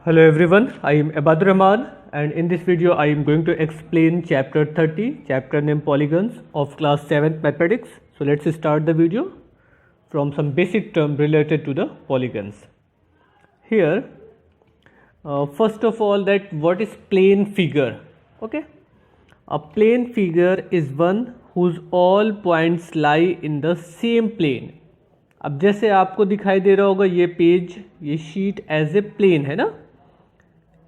Hello everyone, I am Abadur Rahman and in this video I am going to explain chapter 30, chapter named Polygons of class 7th mathematics. So let's start the video from some basic term related to the polygons. Here, first of all, that what is plane figure? Okay, a plane figure is one whose all points lie in the same plane. अब जैसे आपको दिखाई दे रहा होगा ये page, ये sheet as a plane है ना.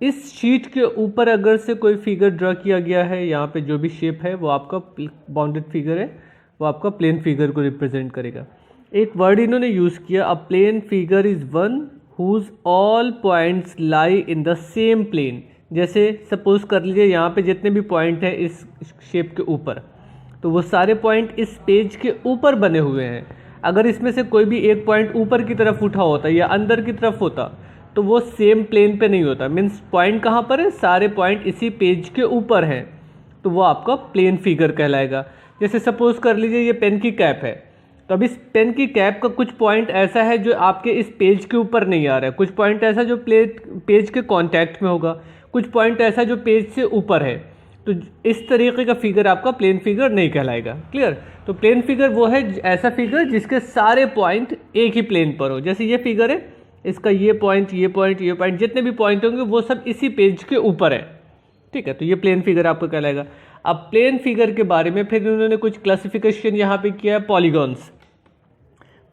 इस शीट के ऊपर अगर से कोई फिगर ड्रा किया गया है, यहाँ पे जो भी शेप है वो आपका बाउंडेड फिगर है, वो आपका प्लेन फिगर को रिप्रेजेंट करेगा. एक वर्ड इन्होंने यूज़ किया, a plane figure is one whose all points lie in the same plane. जैसे सपोज कर लीजिए यहाँ पे जितने भी पॉइंट हैं इस शेप के ऊपर, तो वो सारे पॉइंट इस पेज के ऊपर बने हुए हैं. अगर इसमें से कोई भी एक पॉइंट ऊपर की तरफ उठा होता या अंदर की तरफ होता तो वो सेम प्लेन पे नहीं होता. मीन्स पॉइंट कहाँ पर है, सारे पॉइंट इसी पेज के ऊपर हैं, तो वो आपका प्लेन फिगर कहलाएगा. जैसे सपोज कर लीजिए ये पेन की कैप है, तो अब इस पेन की कैप का कुछ पॉइंट ऐसा है जो आपके इस पेज के ऊपर नहीं आ रहा है, कुछ पॉइंट ऐसा जो पेज के कॉन्टैक्ट में होगा, कुछ पॉइंट ऐसा जो पेज से ऊपर है. तो इस तरीके का फिगर आपका प्लेन फिगर नहीं कहलाएगा. क्लियर. तो प्लेन फिगर वो है ऐसा फिगर जिसके सारे पॉइंट एक ही प्लेन पर हो. जैसे ये फिगर है, इसका ये पॉइंट ये पॉइंट ये पॉइंट जितने भी पॉइंट होंगे वो सब इसी पेज के ऊपर है. ठीक है, तो ये प्लेन फिगर आपको कहलाएगा. अब प्लेन फिगर के बारे में फिर उन्होंने कुछ क्लासिफिकेशन यहाँ पे किया है. पॉलीगॉन्स.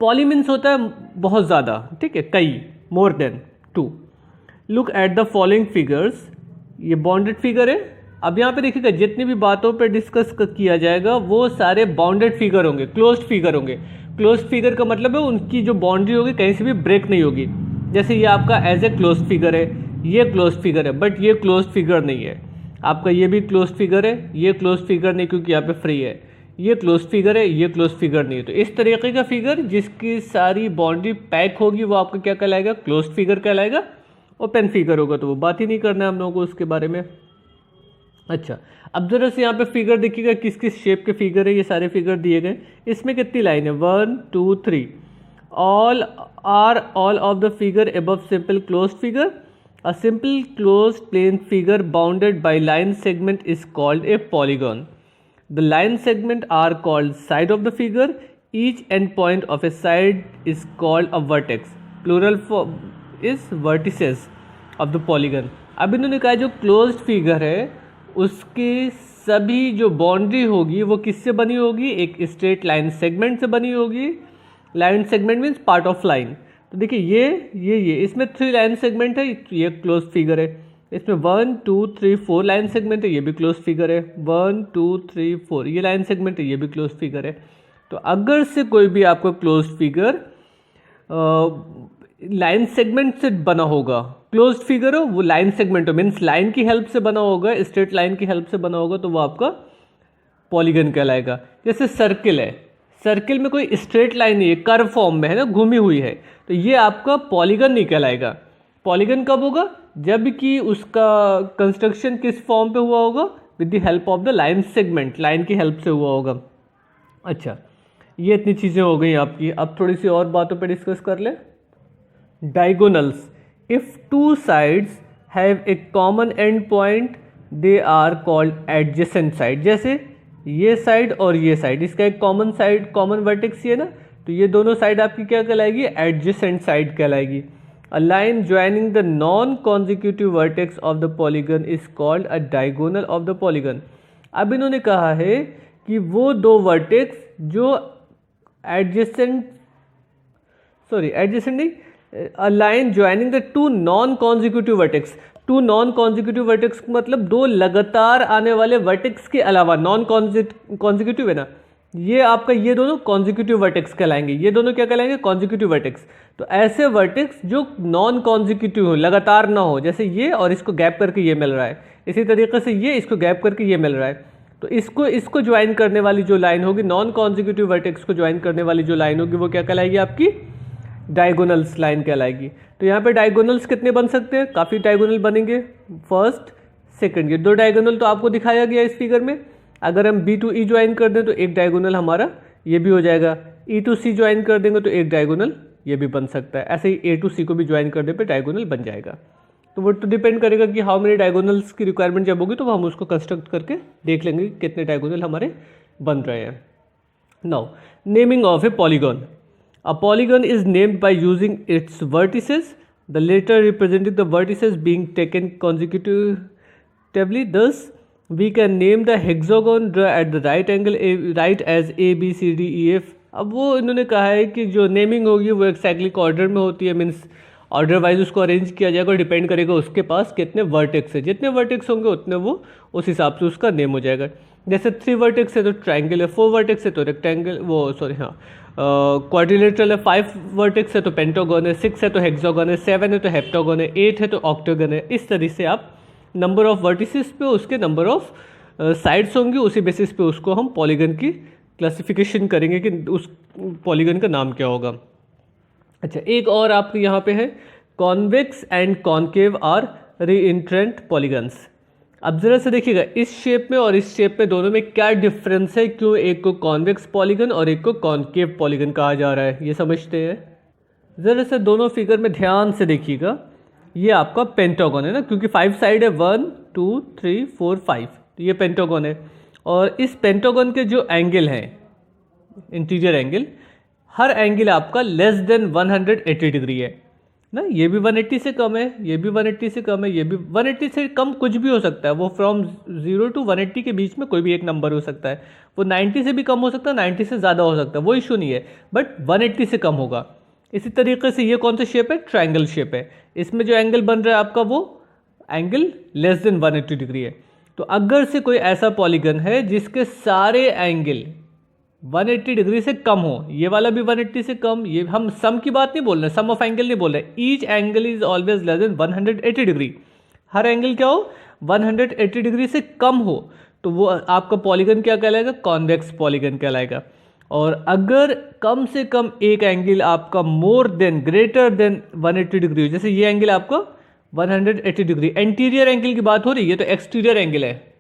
पॉली मीन्स होता है बहुत ज़्यादा, ठीक है, कई, more than two. Look at the following figures. ये बाउंडेड फिगर है. अब यहाँ पे देखिएगा जितनी भी बातों पे डिस्कस किया जाएगा वो सारे बाउंडेड फिगर होंगे, क्लोज्ड फिगर होंगे. क्लोज्ड फिगर का मतलब है उनकी जो बाउंड्री होगी कहीं से भी ब्रेक नहीं होगी. जैसे ये आपका एज ए क्लोज्ड फिगर है, ये क्लोज्ड फिगर है, बट ये क्लोज्ड फिगर नहीं है. आपका ये भी क्लोज्ड फिगर है, ये क्लोज्ड फिगर नहीं क्योंकि यहाँ पे फ्री है. ये क्लोज्ड फिगर है, ये क्लोज्ड फिगर नहीं है. तो इस तरीके का फिगर जिसकी सारी बाउंड्री पैक होगी वो आपका क्या कहलाएगा, क्लोज्ड फिगर कहलाएगा. और पेन फिगर होगा तो वो बात ही नहीं करना है हम लोगों को उसके बारे में. अच्छा, अब जरा से यहाँ पे फिगर देखिएगा किस किस शेप के फिगर है. ये सारे फिगर दिए गए. इसमें कितनी लाइन है, 1 2 3. All of the figure above simple closed figure. A simple closed plane figure bounded by line segment is called a polygon. The line segment are called side of the figure. Each end point of a side is called a vertex. Plural is vertices of the polygon. अब इन्होंने कहा जो closed figure है उसकी सभी जो boundary होगी वो किससे बनी होगी, एक स्ट्रेट लाइन सेगमेंट से बनी होगी. Line segment means part of line. तो देखिए ये इसमें 3 लाइन सेगमेंट है, ये क्लोज फिगर है. इसमें 1 2 3 4 लाइन सेगमेंट है, ये भी क्लोज फिगर है. 1 2 3 4 ये लाइन सेगमेंट है, ये भी क्लोज फिगर है. तो अगर से कोई भी आपको क्लोज फिगर लाइन सेगमेंट से बना होगा, क्लोज्ड फिगर हो वो लाइन सेगमेंट हो, मीन्स लाइन की हेल्प से बना होगा, स्ट्रेट लाइन की हेल्प से बना होगा, तो वो आपका पॉलीगन कहलाएगा. जैसे सर्किल है, सर्किल में कोई स्ट्रेट लाइन नहीं है, कर्व फॉर्म में है ना, घूमी हुई है, तो ये आपका पॉलीगन नहीं कहलाएगा. पॉलीगन कब होगा, जब कि उसका कंस्ट्रक्शन किस फॉर्म पे हुआ होगा, with the help of the line segment, line की हेल्प से हुआ होगा. अच्छा, ये इतनी चीज़ें हो गई आपकी. अब थोड़ी सी और बातों पर डिस्कस कर ले. Diagonals. If two sides have a common end point, they are called adjacent side. जैसे ये साइड और ये साइड, इसका एक कॉमन साइड, कॉमन वर्टेक्स ये ना, तो ये दोनों साइड आपकी क्या कहलाएगी, एडजेसेंट साइड कहलाएगी. A line joining the non-consecutive vertex of the polygon is called a diagonal of the polygon. अब इन्होंने कहा है कि वो दो वर्टेक्स जो एडजेसेंट नहीं, a line joining the two non-consecutive vertex. Two non consecutive vertex मतलब दो लगातार आने वाले वर्टेक्स के अलावा, नॉन कॉन्जिक्यूटिव है ना, ये आपका ये दोनों कॉन्जिक्यूटिव वर्टेक्स कहलाएंगे. ये दोनों क्या कहलाएंगे, कॉन्जिक्यूटिव वर्टेक्स. तो ऐसे वर्टेक्स जो नॉन कॉन्जिक्यूटिव हो, लगातार ना हो, जैसे ये और इसको गैप करके ये मिल रहा है, इसी तरीके से ये इसको गैप करके ये मिल रहा है, तो इसको ज्वाइन करने वाली जो लाइन होगी, नॉन कॉन्जिक्यूटिव वर्टेक्स को ज्वाइन करने वाली जो लाइन होगी वो क्या कहलाएगी, आपकी डायगोनल्स लाइन कहलाएगी. तो यहाँ पे डायगोनल्स कितने बन सकते हैं, काफ़ी डायगोनल बनेंगे. फर्स्ट सेकंड, ये 2 डायगोनल तो आपको दिखाया गया इस फिगर में. अगर हम B to E ज्वाइन कर दें तो एक डायगोनल हमारा ये भी हो जाएगा. E to C ज्वाइन कर देंगे तो एक डायगोनल ये भी बन सकता है. ऐसे ही A to C को भी ज्वाइन कर दे पे डायगोनल बन जाएगा. तो वो तो डिपेंड करेगा कि हाउ मेनी डायगोनल्स की रिक्वायरमेंट जब होगी तो हम उसको कंस्ट्रक्ट करके देख लेंगे कितने डायगोनल हमारे बन रहे हैं। Now naming of A polygon. A polygon is named by using its vertices, the latter representing the vertices being taken consecutively. Thus, we can name the hexagon at the right angle right as A, B, C, D, E, F. अब वो इन्होंने कहा है कि जो naming होगी वो एक साइक्लिक ऑर्डर में होती है, मीन्स ऑर्डर वाइज उसको अरेंज किया जाएगा और डिपेंड करेगा उसके पास कितने वर्टेक्स है, जितने वर्टेक्स होंगे उतने वो उस हिसाब से उसका नेम हो जाएगा। जैसे 3 वर्टेक्स है तो ट्राइंगल है, 4 वर्टेक्स है तो रेक्टेंगल क्वाड्रिलेटरल है, 5 वर्टेक्स है तो पेंटागन है, 6 है तो हेक्सागन है, 7 है तो हेप्टागन है, 8 है तो ऑक्टागन है। इस तरीके से आप नंबर ऑफ वर्टिसेस पे उसके नंबर ऑफ साइड्स होंगे, उसी बेसिस पे उसको हम पॉलीगन की क्लासिफिकेशन करेंगे कि उस पॉलीगन का नाम क्या होगा। अच्छा, एक और आपके यहाँ पे है convex and concave or reentrant polygons. अब जरा से देखिएगा इस शेप में और इस शेप में दोनों में क्या डिफरेंस है, क्यों एक को कॉन्वेक्स पॉलीगन और एक को कॉन्केव पॉलीगन कहा जा रहा है, ये समझते हैं। जरा से दोनों फिगर में ध्यान से देखिएगा, ये आपका पेंटागन है ना, क्योंकि 5 साइड है, 1 2 3 4 5, तो ये पेंटागन है। और इस पेंटागन के जो एंगल हैं, इंटीरियर एंगल, हर एंगल आपका लेस देन 180 डिग्री है ना। ये भी 180 से कम है, ये भी 180 से कम है, ये भी 180 से कम कुछ भी हो सकता है, वो फ्रॉम 0 to 180 के बीच में कोई भी एक नंबर हो सकता है। वो 90 से भी कम हो सकता है, 90 से ज़्यादा हो सकता है, वो इशू नहीं है, बट 180 से कम होगा। इसी तरीके से ये कौन सा शेप है, ट्रायंगल शेप है। इसमें जो एंगल बन रहा है आपका वो एंगल लेस देन 180 डिग्री है। तो अगर से कोई ऐसा पॉलीगन है जिसके सारे एंगल 180 डिग्री से कम हो, ये वाला भी 180 से कम, ये हम सम की बात नहीं बोल रहे, सम ऑफ एंगल नहीं बोल रहे, each angle is always less than 180 degree. Her angle क्या हो, 180 डिग्री से कम हो, तो वो आपका पॉलीगन क्या कहलाएगा, कॉन्वेक्स पॉलीगन कहलाएगा। और अगर कम से कम एक एंगल आपका more than greater than 180 degree हो, जैसे ये एंगल आपका 180 डिग्री, एंटीरियर एंगल की बात हो रही है, तो एक्सटीरियर एंगल है।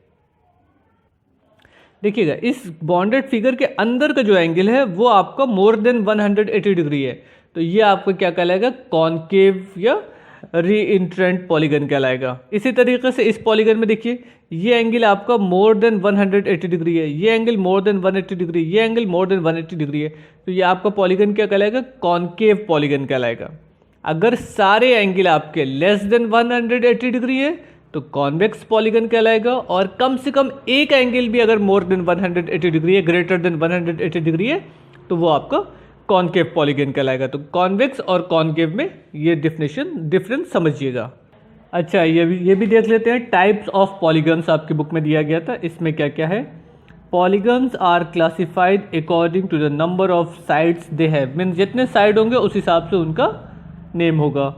देखिएगा इस बॉन्डेड फिगर के अंदर का जो एंगल है वो आपका मोर देन 180 डिग्री है, तो ये आपको क्या कहलाएगा, कॉन्केव या रीइंट्रेंट पॉलीगन कहलाएगा। इसी तरीके से इस पॉलीगन में देखिए ये एंगल आपका मोर देन 180 डिग्री है, ये एंगल मोर देन 180 डिग्री, ये एंगल मोर देन 180 डिग्री है, तो ये आपका पॉलीगन क्या कहलाएगा, कॉन्केव पॉलीगन कहलाएगा। अगर सारे एंगल आपके लेस देन 180 डिग्री है तो कॉन्वेक्स पॉलीगन कहलाएगा, और कम से कम एक एंगल भी अगर मोर देन 180 डिग्री है, ग्रेटर देन 180 डिग्री है, तो वो आपका कॉन्केव पॉलीगन कहलाएगा। तो कॉन्वेक्स और कॉन्केव में ये डिफरेंस समझिएगा। अच्छा, ये भी देख लेते हैं, टाइप्स ऑफ पॉलीगन्स आपकी बुक में दिया गया था, इसमें क्या क्या है। Polygons are classified according to the number of sides they have, means जितने साइड होंगे उस हिसाब से उनका नेम होगा।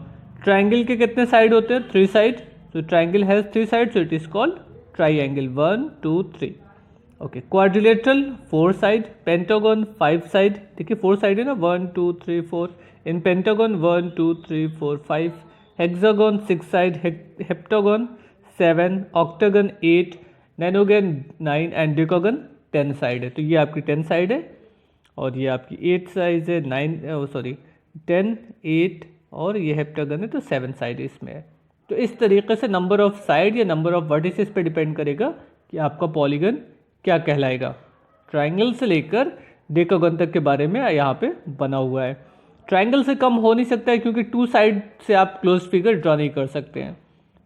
ट्राइंगल के कितने साइड होते हैं, 3 side, so triangle has 3 sides, so it is called triangle, 1 2 3। okay, quadrilateral 4 side, pentagon 5 side, देखिए 4 side है ना, 1 2 3 4, in pentagon 1 2 3 4 5, hexagon 6 side, heptagon 7, octagon 8, nonagon 9 and decagon 10 side है। तो ये आपकी 10 side है, और ये आपकी 8 साइज है, 10 8, और ये हेप्टागन है तो 7 साइड इसमें है। तो इस तरीके से नंबर ऑफ साइड या नंबर ऑफ वर्टिसेस पे डिपेंड करेगा कि आपका पॉलीगन क्या कहलाएगा। ट्रायंगल से लेकर डेकागन तक के बारे में यहाँ पे बना हुआ है। ट्रायंगल से कम हो नहीं सकता है क्योंकि 2 साइड से आप क्लोज फिगर ड्रॉ नहीं कर सकते हैं,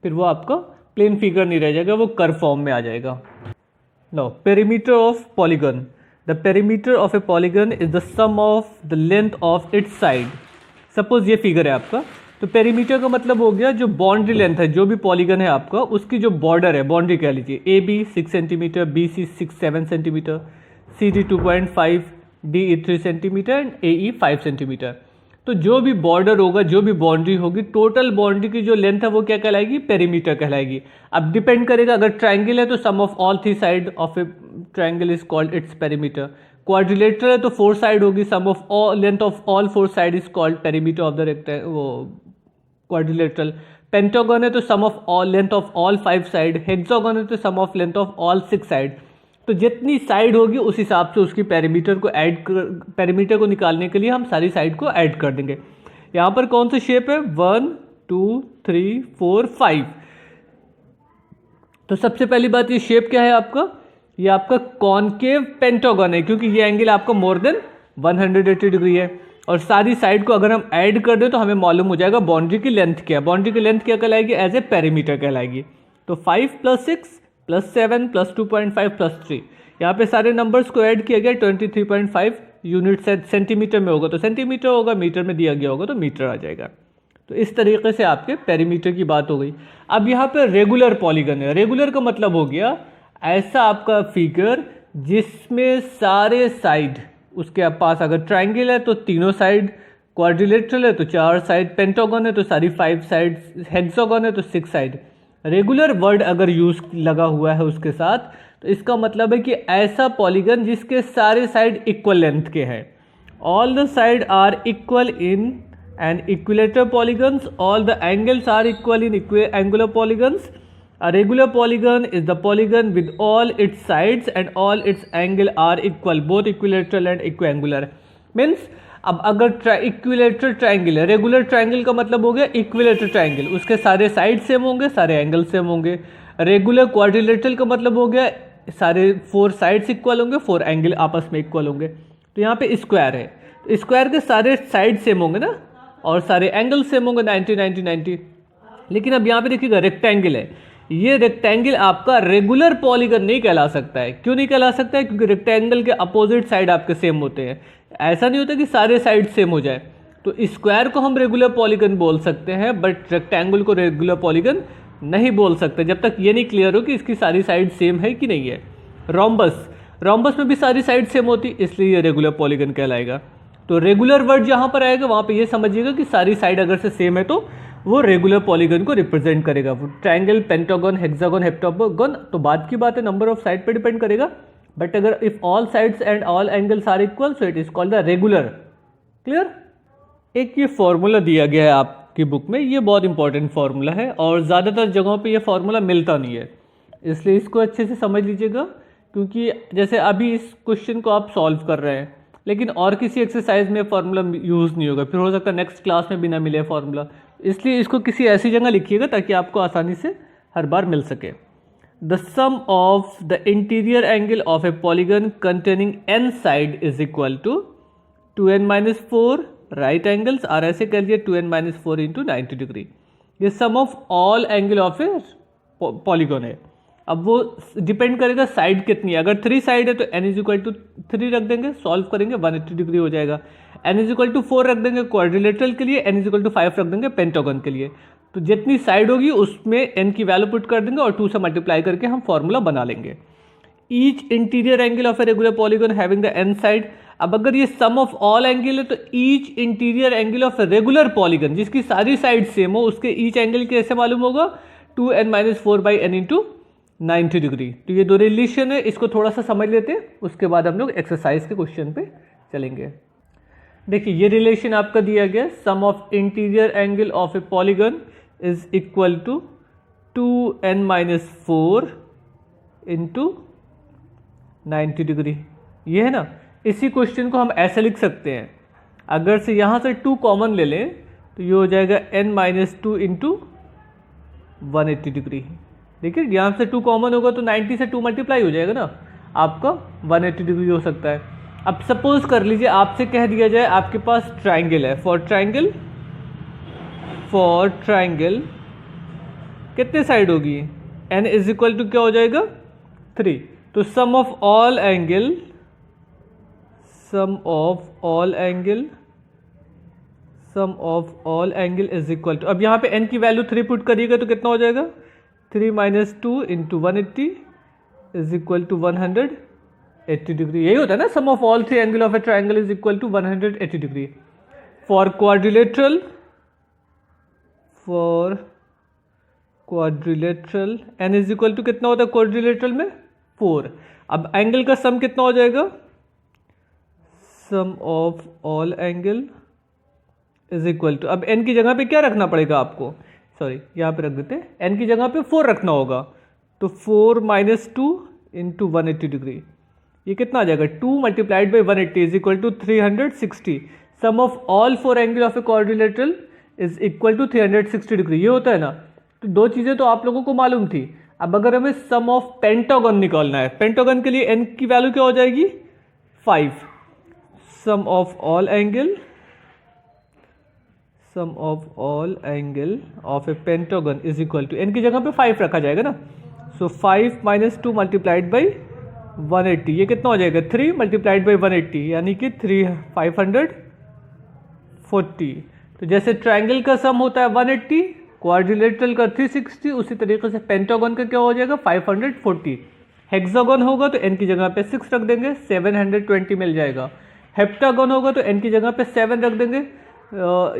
फिर वो आपका प्लेन फिगर नहीं रह जाएगा, वो कर्व फॉर्म में आ जाएगा। Now perimeter of polygon. The perimeter of a polygon is the sum of the length of its side. Suppose ये फिगर है आपका, तो पेरीमीटर का मतलब हो गया जो बाउंड्री लेंथ है, जो भी पॉलीगन है आपका उसकी जो बॉर्डर है, बाउंड्री कह लीजिए, A B 6 centimetre, B C 6-7 centimetre, C D 2.5, D E 3 centimetre and A E 5 centimetre. तो जो भी बॉर्डर होगा, जो भी बाउंड्री होगी, टोटल बाउंड्री की जो लेंथ है वो क्या कहलाएगी, पेरीमीटर कहलाएगी। अब डिपेंड करेगा, अगर ट्राइंगल है तो sum of all 3 side of a triangle is called its perimeter. Quadrilateral है तो 4 साइड होगी, sum of all length of all 4 side is called perimeter of the quadrilateral. Pentagon है तो sum of all length of all 5 side. Hexagon है तो sum of length of all 6 side. तो जितनी side होगी उस हिसाब से उसकी पेरीमीटर को निकालने के लिए हम सारी साइड को ऐड कर देंगे। यहाँ पर कौन सा शेप है, 1 2 3 4 5। तो सबसे पहली बात, ये शेप क्या है आपका, ये आपका कॉनकेव पेंटागन है, क्योंकि ये एंगल आपका मोर देन 180 डिग्री है। और सारी साइड को अगर हम ऐड कर दें तो हमें मालूम हो जाएगा बाउंड्री की लेंथ क्या है। बाउंड्री की लेंथ क्या कहलाएगी, एज ए पेरीमीटर कहलाएगी। तो 5 + 6 + 7 + 2.5 + 3, यहाँ पे सारे नंबर्स को ऐड किया गया। 23.5 यूनिट सेंटीमीटर में होगा तो सेंटीमीटर होगा, मीटर में दिया गया होगा तो मीटर आ जाएगा। तो इस तरीके से आपके पेरीमीटर की बात हो गई। अब यहाँ पे रेगुलर पॉलीगन है। रेगुलर का मतलब हो गया ऐसा आपका फिगर जिसमें सारे साइड, उसके पास अगर ट्राइंगल है तो तीनों साइड, क्वाड्रिलेटरल है तो 4 साइड, पेंटागन है तो सारी 5 साइड, हेक्सागन है तो 6 साइड। रेगुलर वर्ड अगर यूज लगा हुआ है उसके साथ तो इसका मतलब है कि ऐसा पॉलीगन जिसके सारे साइड इक्वल लेंथ के हैं। All the side are equal in an equilateral polygons, all the angles are equal in angular polygons. A regular polygon is the polygon with all its sides and all its angle are equal, both equilateral and equiangular. Means अब अगर equilateral triangle है, regular triangle का मतलब हो गया equilateral triangle, उसके सारे side same होंगे, सारे एंगल सेम होंगे। रेगुलर क्वाड्रिलेटरल का मतलब हो गया सारे 4 साइड्स इक्वल होंगे, 4 एंगल आपस में इक्वल होंगे। तो यहाँ पे स्क्वायर है तो स्क्वायर के सारे साइड सेम होंगे ना, और सारे एंगल सेम होंगे 90 90 90। लेकिन अब यहाँ पे देखिएगा रेक्टेंगल है, ये रेक्टेंगल आपका रेगुलर पॉलीगन नहीं कहला सकता है। क्यों नहीं कहला सकता है, क्योंकि रेक्टेंगल के अपोजिट साइड आपके सेम होते हैं। ऐसा नहीं होता कि सारे साइड सेम हो जाए। तो स्क्वायर को हम रेगुलर पॉलीगन बोल सकते हैं, बट रेक्टेंगल को रेगुलर पॉलीगन नहीं बोल सकते जब तक ये नहीं क्लियर हो कि इसकी सारी साइड सेम है कि नहीं है। रोम्बस में भी सारी साइड सेम होती, इसलिए ये रेगुलर पॉलीगन कहलाएगा। तो रेगुलर वर्ड जहाँ पर आएगा वहाँ पे ये समझिएगा कि सारी साइड अगर से सेम है तो वो रेगुलर पॉलीगन को रिप्रेजेंट करेगा। ट्रायंगल, पेंटागन, हेक्सागन, हेप्टागन तो बाद की बात है, नंबर ऑफ साइड पे डिपेंड करेगा। बट अगर if all sides and all angles are equal so it is called the regular. Clear. एक ये फॉर्मूला दिया गया है आपकी बुक में, ये बहुत इंपॉर्टेंट फॉर्मूला है और ज़्यादातर जगहों पे ये फॉर्मूला मिलता नहीं है, इसलिए इसको अच्छे से समझ लीजिएगा। क्योंकि जैसे अभी इस क्वेश्चन को आप सॉल्व कर रहे हैं, लेकिन और किसी एक्सरसाइज में फार्मूला यूज़ नहीं होगा, फिर हो सकता है नेक्स्ट क्लास में भी ना मिले फार्मूला। इसलिए इसको किसी ऐसी जगह लिखिएगा ताकि आपको आसानी से हर बार मिल सके। The sum of the interior angle of a polygon containing n side is equal to 2n-4 right angles, और ऐसे कर लिए 2n-4 इंटू 90 डिग्री। ये sum of all angle of a polygon है। अब वो डिपेंड करेगा साइड कितनी है। अगर 3 साइड है तो n इज इक्वल टू 3 रख देंगे, सॉल्व करेंगे 180 डिग्री हो जाएगा। n इज इक्वल टू 4 रख देंगे क्वाड्रिलेटरल के लिए, n इज इक्वल टू 5 रख देंगे पेंटागन के लिए। तो जितनी साइड होगी उसमें n की वैल्यू पुट कर देंगे और 2 से मल्टीप्लाई करके हम फॉर्मूला बना लेंगे। Each interior angle of a regular polygon having the n side. अब अगर ये सम ऑफ ऑल एंगल है तो each interior angle of a regular polygon जिसकी सारी साइड सेम हो उसके ईच एंगल कैसे मालूम होगा, 2n-4/n इंटू 90 डिग्री। तो ये दो रिलेशन है, इसको थोड़ा सा समझ लेते हैं, उसके बाद हम लोग एक्सरसाइज के क्वेश्चन पे चलेंगे। देखिए ये रिलेशन आपका दिया गया, sum of interior angle of a polygon is equal to 2n-4 into 90 degree. ये है ना, इसी क्वेश्चन को हम ऐसे लिख सकते हैं, अगर से यहाँ से 2 कॉमन ले लें तो ये हो जाएगा n-2 इंटू 180 डिग्री। देखिए यहाँ से 2 कॉमन होगा तो 90 से 2 मल्टीप्लाई हो जाएगा ना, आपका 180 डिग्री हो सकता है। अब सपोज कर लीजिए आपसे कह दिया जाए आपके पास ट्राइंगल है, फॉर ट्राइंगल कितने साइड होगी, n इज इक्वल टू क्या हो जाएगा 3। तो sum of all angle is equal to, अब यहाँ पे n की वैल्यू 3 पुट करिएगा तो कितना हो जाएगा, 3-2 into 180 is equal to 180 degree. यही होता है ना, sum of all 3 angle of a triangle is equal to 180 degree. For quadrilateral n is equal to कितना होता है क्वाड्रिलेटरल में 4। अब एंगल का सम कितना हो जाएगा, sum of all angle is equal to, अब n की जगह पे क्या रखना पड़ेगा आपको, सॉरी यहाँ पे रख देते हैं, n की जगह पे 4 रखना होगा, तो 4-2 इंटू 180 डिग्री। ये कितना आ जाएगा, 2 multiplied by 180 is equal to 360। Sum of all 4 angle of a quadrilateral is equal to 360 degree, ये होता है ना। तो दो चीज़ें तो आप लोगों को मालूम थी। अब अगर हमें सम ऑफ पेंटागन निकालना है, पेंटागन के लिए एन की वैल्यू क्या हो जाएगी 5। Sum of all angle of a pentagon is equal to, N की जगह पे 5 रखा जाएगा ना। सो 5 माइनस 2 मल्टीप्लाइड बाई 180, ये कितना हो जाएगा 3 मल्टीप्लाइड बाई 180 यानी कि 540। तो जैसे ट्रायंगल का सम होता है 180, क्वाड्रिलेटरल का 360, उसी तरीके से पेंटागन का क्या हो जाएगा 540। हेक्सागन होगा तो एन की जगह पे 6 रख देंगे, 720 मिल जाएगा। हेप्टागन होगा तो एन की जगह पे 7 रख देंगे,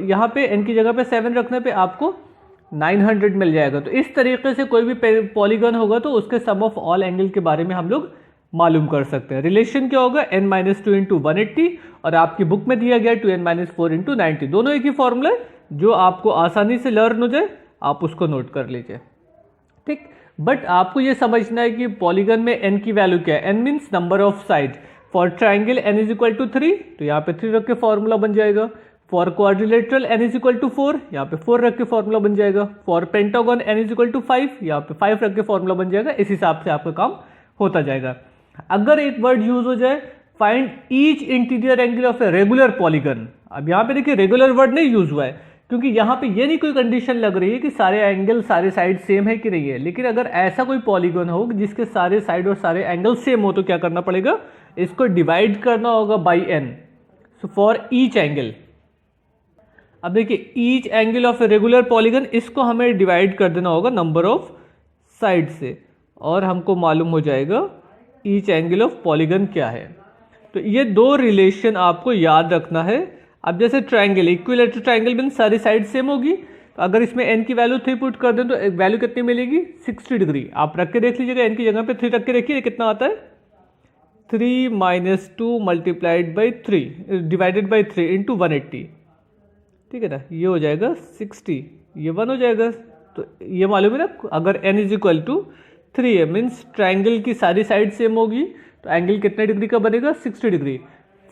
यहाँ पे एन की जगह पे 7 रखने पे आपको 900 मिल जाएगा। तो इस तरीके से कोई भी पॉलीगन होगा तो उसके सम ऑफ ऑल एंगल के बारे में हम लोग मालूम कर सकते हैं। रिलेशन क्या होगा n-2 इंटू 180, और आपकी बुक में दिया गया 2n-4 इंटू 90। दोनों एक ही फॉर्मूला है, जो आपको आसानी से लर्न हो जाए आप उसको नोट कर लीजिए, ठीक। बट आपको ये समझना है कि पॉलीगन में n की वैल्यू क्या है। n means number of side. For triangle n is equal to 3, तो यहाँ पे 3 रख के फॉर्मूला बन जाएगा। For quadrilateral n is equal to 4, यहाँ पे 4 रख के फॉर्मूला बन जाएगा। For pentagon n is equal to 5, यहाँ पे 5 रख के फॉर्मूला बन जाएगा। इस हिसाब से आपका काम होता जाएगा। अगर एक वर्ड यूज हो जाए, find each interior angle of a regular polygon. अब यहाँ पे देखिए रेगुलर वर्ड नहीं यूज हुआ है, क्योंकि यहाँ पे ये नहीं कोई कंडीशन लग रही है कि सारे एंगल सारे साइड सेम है कि नहीं है। लेकिन अगर ऐसा कोई पॉलीगन हो जिसके सारे साइड और सारे एंगल सेम हो तो क्या करना पड़ेगा, इसको डिवाइड करना होगा by n। So for each angle, अब देखिए each angle of a regular polygon, इसको हमें डिवाइड कर देना होगा नंबर ऑफ साइड से, और हमको मालूम हो जाएगा ईच एंगल ऑफ पॉलीगन क्या है। तो ये दो रिलेशन आपको याद रखना है। अब जैसे ट्रायंगल, इक्विलैटरल ट्रायंगल मीन सारी साइड सेम होगी, तो अगर इसमें n की वैल्यू 3 पुट कर दें तो वैल्यू कितनी मिलेगी 60 डिग्री। आप रख के देख लीजिएगा, n की जगह पे 3 रख के देखिए कितना आता है 3 minus 2 multiplied by 3 divided by 3 into 180, ठीक है ना। ये हो जाएगा 60, ये 1 हो जाएगा। तो ये मालूम है ना, अगर n इज इक्वल टू 3 है मीन्स ट्राइंगल की सारी साइड सेम होगी, तो एंगल कितने डिग्री का बनेगा 60 degree.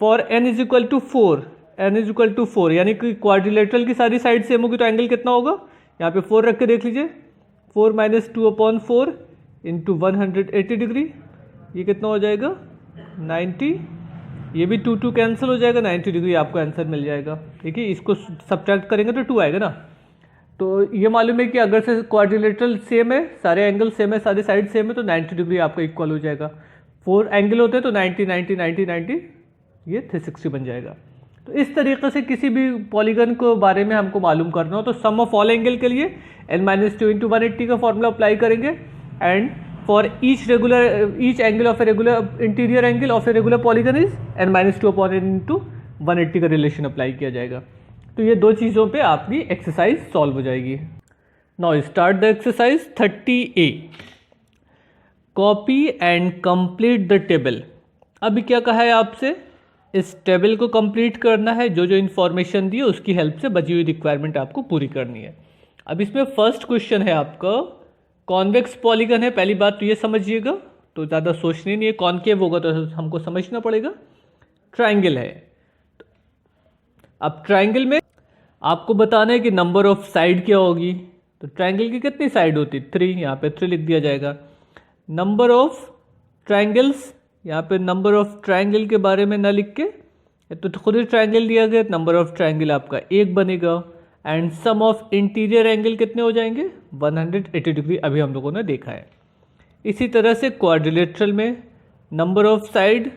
For n is equal to 4, n is equal to 4 यानी कि क्वाड्रिलेटरल की सारी साइड सेम होगी, तो एंगल कितना होगा, यहाँ पे 4 रख के देख लीजिए, 4 माइनस 2/4 इंटू 180 डिग्री, ये कितना हो जाएगा 90। ये भी 2 कैंसिल हो जाएगा, 90 डिग्री आपको आंसर मिल जाएगा। देखिए इसको सब्ट्रैक्ट करेंगे तो 2 आएगा ना। तो ये मालूम है कि अगर से क्वाड्रिलेटरल सेम है, सारे एंगल सेम है, सारे साइड सेम है, तो 90 डिग्री आपका इक्वल हो जाएगा। 4 एंगल होते हैं तो 90 90 90 90, ये 360 बन जाएगा। तो इस तरीके से किसी भी पॉलीगन को बारे में हमको मालूम करना हो तो सम ऑफ ऑल एंगल के लिए n-2 इंटू 180 का फॉर्मूला अप्लाई करेंगे, and for each angle of a regular interior angle of a regular polygon is n-2 into 180 का रिलेशन अप्लाई किया जाएगा। तो ये दो चीज़ों पे आपकी एक्सरसाइज सॉल्व हो जाएगी। Now start the exercise 30A। Copy and complete the table. अभी क्या कहा है आपसे, इस टेबल को कंप्लीट करना है, जो जो इन्फॉर्मेशन दी है उसकी हेल्प से बची हुई रिक्वायरमेंट आपको पूरी करनी है। अब इसमें फर्स्ट क्वेश्चन है आपका कॉन्वेक्स पॉलीगन है। पहली बात तो ये समझिएगा, तो ज़्यादा सोचनी नहीं है। कॉनकेव होगा तो हमको समझना पड़ेगा। ट्राइंगल है, अब ट्राइंगल में आपको बताना है कि नंबर ऑफ साइड क्या होगी। तो ट्राइंगल की कितनी साइड होती है 3, यहाँ पे 3 लिख दिया जाएगा। नंबर ऑफ ट्राइंगल्स, यहाँ पे नंबर ऑफ ट्राइंगल के बारे में ना लिख के, तो खुद ही ट्राइंगल दिया गया, नंबर ऑफ ट्राइंगल आपका 1 बनेगा। And sum of interior angle कितने हो जाएंगे 180 डिग्री, अभी हम लोगों ने देखा है। इसी तरह से क्वाड्रिलेटरल में नंबर ऑफ साइड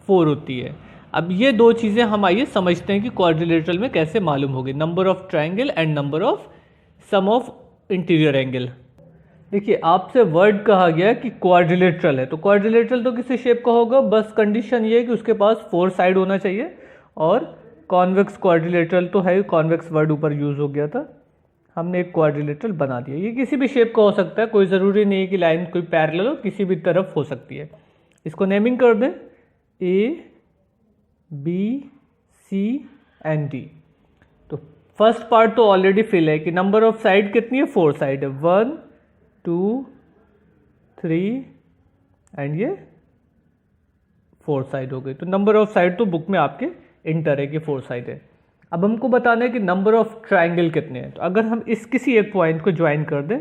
4 होती है। अब ये दो चीज़ें हम आइए समझते हैं कि क्वाड्रिलेटरल में कैसे मालूम होगी, number of triangle and number of sum of interior angle. देखिए आपसे वर्ड कहा गया कि क्वाड्रिलेटरल है, तो क्वाड्रिलेटरल तो किसी शेप का होगा, बस कंडीशन ये है कि उसके पास 4 साइड होना चाहिए। और कॉन्वेक्स क्वाड्रिलेटरल तो है, कॉन्वेक्स वर्ड ऊपर यूज हो गया था, हमने एक क्वाड्रिलेटरल बना दिया। ये किसी भी शेप का हो सकता है, कोई ज़रूरी नहीं है कि लाइन कोई पैरेलल हो, किसी भी तरफ हो सकती है। इसको नेमिंग कर दें A B C and D। तो फर्स्ट पार्ट तो ऑलरेडी फिल है कि नंबर ऑफ साइड कितनी है 4 साइड है, 1 2 3 एंड ये 4 साइड हो गई। तो नंबर ऑफ साइड तो बुक में आपके इंटर है कि 4 साइड है। अब हमको बताना है कि नंबर ऑफ ट्रायंगल कितने हैं। तो अगर हम इस किसी एक पॉइंट को ज्वाइन कर दें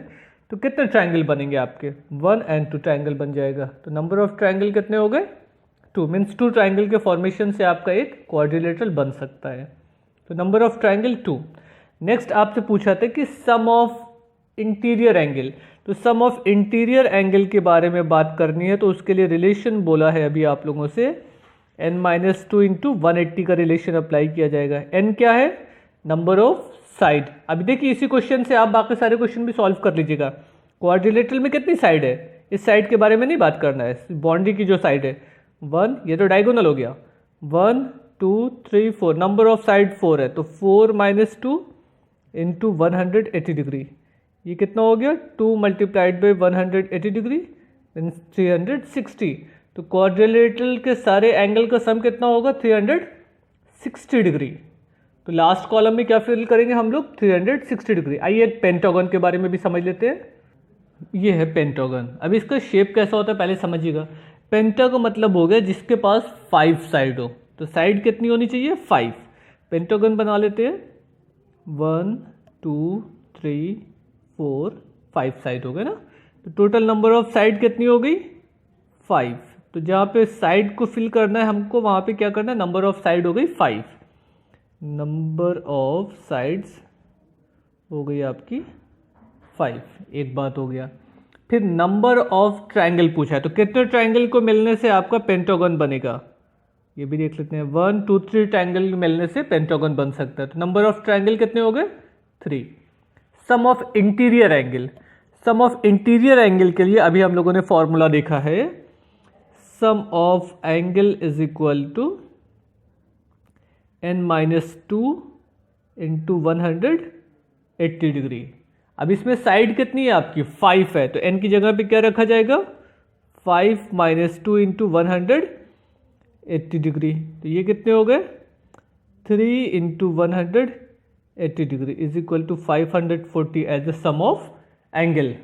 तो कितने ट्रायंगल बनेंगे आपके, 1 और 2 ट्रायंगल बन जाएगा। तो नंबर ऑफ ट्रायंगल कितने हो गए, 2, मीन्स 2 ट्रायंगल के फॉर्मेशन से आपका एक क्वाड्रिलेटरल बन सकता है। तो नंबर ऑफ ट्रायंगल 2। नेक्स्ट आपसे पूछा था कि सम ऑफ इंटीरियर एंगल, तो सम ऑफ इंटीरियर एंगल के बारे में बात करनी है। तो उसके लिए रिलेशन बोला है अभी आप लोगों से, n-2 इंटू 180 का रिलेशन अप्लाई किया जाएगा। n क्या है, नंबर ऑफ साइड। अभी देखिए इसी क्वेश्चन से आप बाकी सारे क्वेश्चन भी सॉल्व कर लीजिएगा। क्वाड्रिलेटरल में कितनी साइड है, इस साइड के बारे में नहीं बात करना है, बाउंड्री की जो साइड है 1, ये तो डायगोनल हो गया, 1 2 3 4, नंबर ऑफ साइड 4 है। तो 4 - 2 इंटू 180 डिग्री, ये कितना हो गया, 2 मल्टीप्लाइड बाई 180 डिग्री मीन्स 360। तो क्वाड्रिलेटरल के सारे एंगल का सम कितना होगा, 360 डिग्री। तो लास्ट कॉलम में क्या फिल करेंगे हम लोग, 360 डिग्री। आइए एक पेंटागन के बारे में भी समझ लेते हैं। ये है पेंटागन। अब इसका शेप कैसा होता है पहले समझिएगा। पेंटा का मतलब हो गया जिसके पास 5 साइड हो। तो साइड कितनी होनी चाहिए, 5। पेंटागन बना लेते हैं, 1 2 3 4 5 साइड हो गए ना। तो टोटल नंबर ऑफ साइड कितनी हो गई, 5। तो जहाँ पे साइड को फिल करना है हमको, वहाँ पे क्या करना है, नंबर ऑफ साइड हो गई 5। नंबर ऑफ साइड्स हो गई आपकी 5, एक बात हो गया। फिर नंबर ऑफ ट्रायंगल पूछा है, तो कितने ट्रायंगल को मिलने से आपका पेंटागन बनेगा, ये भी देख लेते हैं। 1 2 3 ट्रायंगल मिलने से पेंटागन बन सकता है। तो नंबर ऑफ ट्रायंगल कितने हो गए, 3। Sum of interior angle, sum of interior angle के लिए अभी हम लोगों ने फॉर्मूला देखा है, sum of angle is equal to n-2 into 180 degree. अब इसमें साइड कितनी है आपकी, 5 है। तो n की जगह पे क्या रखा जाएगा, 5 - 2 इंटू 180 डिग्री। तो ये कितने हो गए, 3 into 180 degree is equal to 540 as the sum of angle.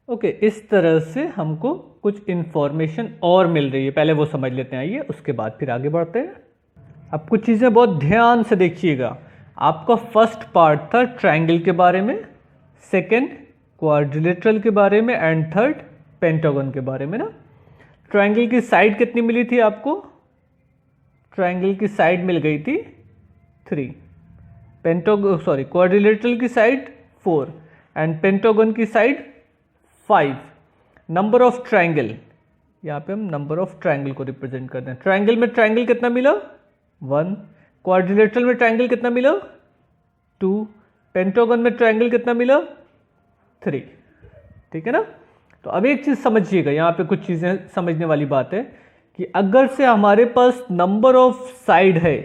Okay, इस तरह से हमको कुछ इंफॉर्मेशन और मिल रही है, पहले वो समझ लेते हैं। आइए उसके बाद फिर आगे बढ़ते हैं। अब कुछ चीज़ें बहुत ध्यान से देखिएगा। आपका फर्स्ट पार्ट था ट्रायंगल के बारे में, सेकंड क्वाड्रिलेटरल के बारे में, एंड थर्ड पेंटागन के बारे में ना। ट्रायंगल की साइड कितनी मिली थी आपको, ट्रायंगल की साइड मिल गई थी 3, क्वाड्रिलेटरल की साइड 4 एंड पेंटागन की साइड 5। नंबर ऑफ ट्रायंगल, यहाँ पे हम नंबर ऑफ ट्रायंगल को रिप्रेजेंट करते हैं। ट्रायंगल में ट्रायंगल कितना मिला, 1। क्वाड्रिलेटरल में ट्रायंगल कितना मिला, 2। पेंटागन में ट्रायंगल कितना मिला, 3। ठीक है ना। तो अब एक चीज़ समझिएगा, यहाँ पे कुछ चीज़ें समझने वाली बात है कि अगर से हमारे पास नंबर ऑफ साइड है,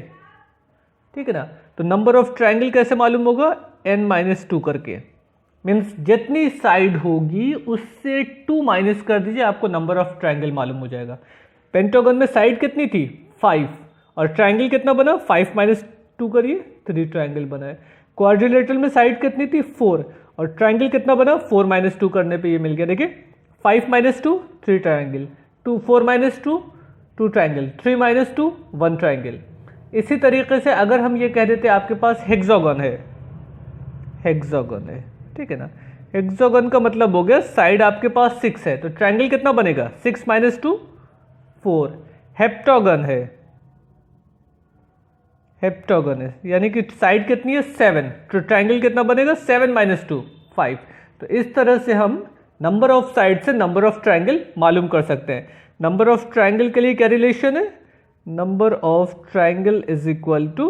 ठीक है ना, तो नंबर ऑफ ट्रायंगल कैसे मालूम होगा, n-2 करके। मीन्स जितनी साइड होगी उससे 2 माइनस कर दीजिए, आपको नंबर ऑफ ट्रायंगल मालूम हो जाएगा। पेंटागन में साइड कितनी थी, 5, और ट्रायंगल कितना बना, 5 - 2 करिए, 3 ट्रायंगल बना है। क्वाड्रिलेटरल में साइड कितनी थी, 4, और ट्रायंगल कितना बना, 4 - 2 करने पे ये मिल गया। देखिए 5 - 2 3 ट्रायंगल, 4 - 2 2 ट्रायंगल, 3 - 2 1 ट्रायंगल। इसी तरीके से अगर हम ये कह देते आपके पास हेक्सागन है, हेक्सागन है, ठीक है ना। हेक्सागन का मतलब हो गया साइड आपके पास 6 है, तो ट्रायंगल कितना बनेगा, 6 - 2 4। हेप्टागन है, हेप्टागन है, यानी कि साइड कितनी है, 7, तो ट्रायंगल कितना बनेगा, 7 - 2 5। तो इस तरह से हम नंबर ऑफ साइड से नंबर ऑफ ट्रायंगल मालूम कर सकते हैं। नंबर ऑफ ट्रायंगल के लिए क्या रिलेशन है, number of triangle is equal to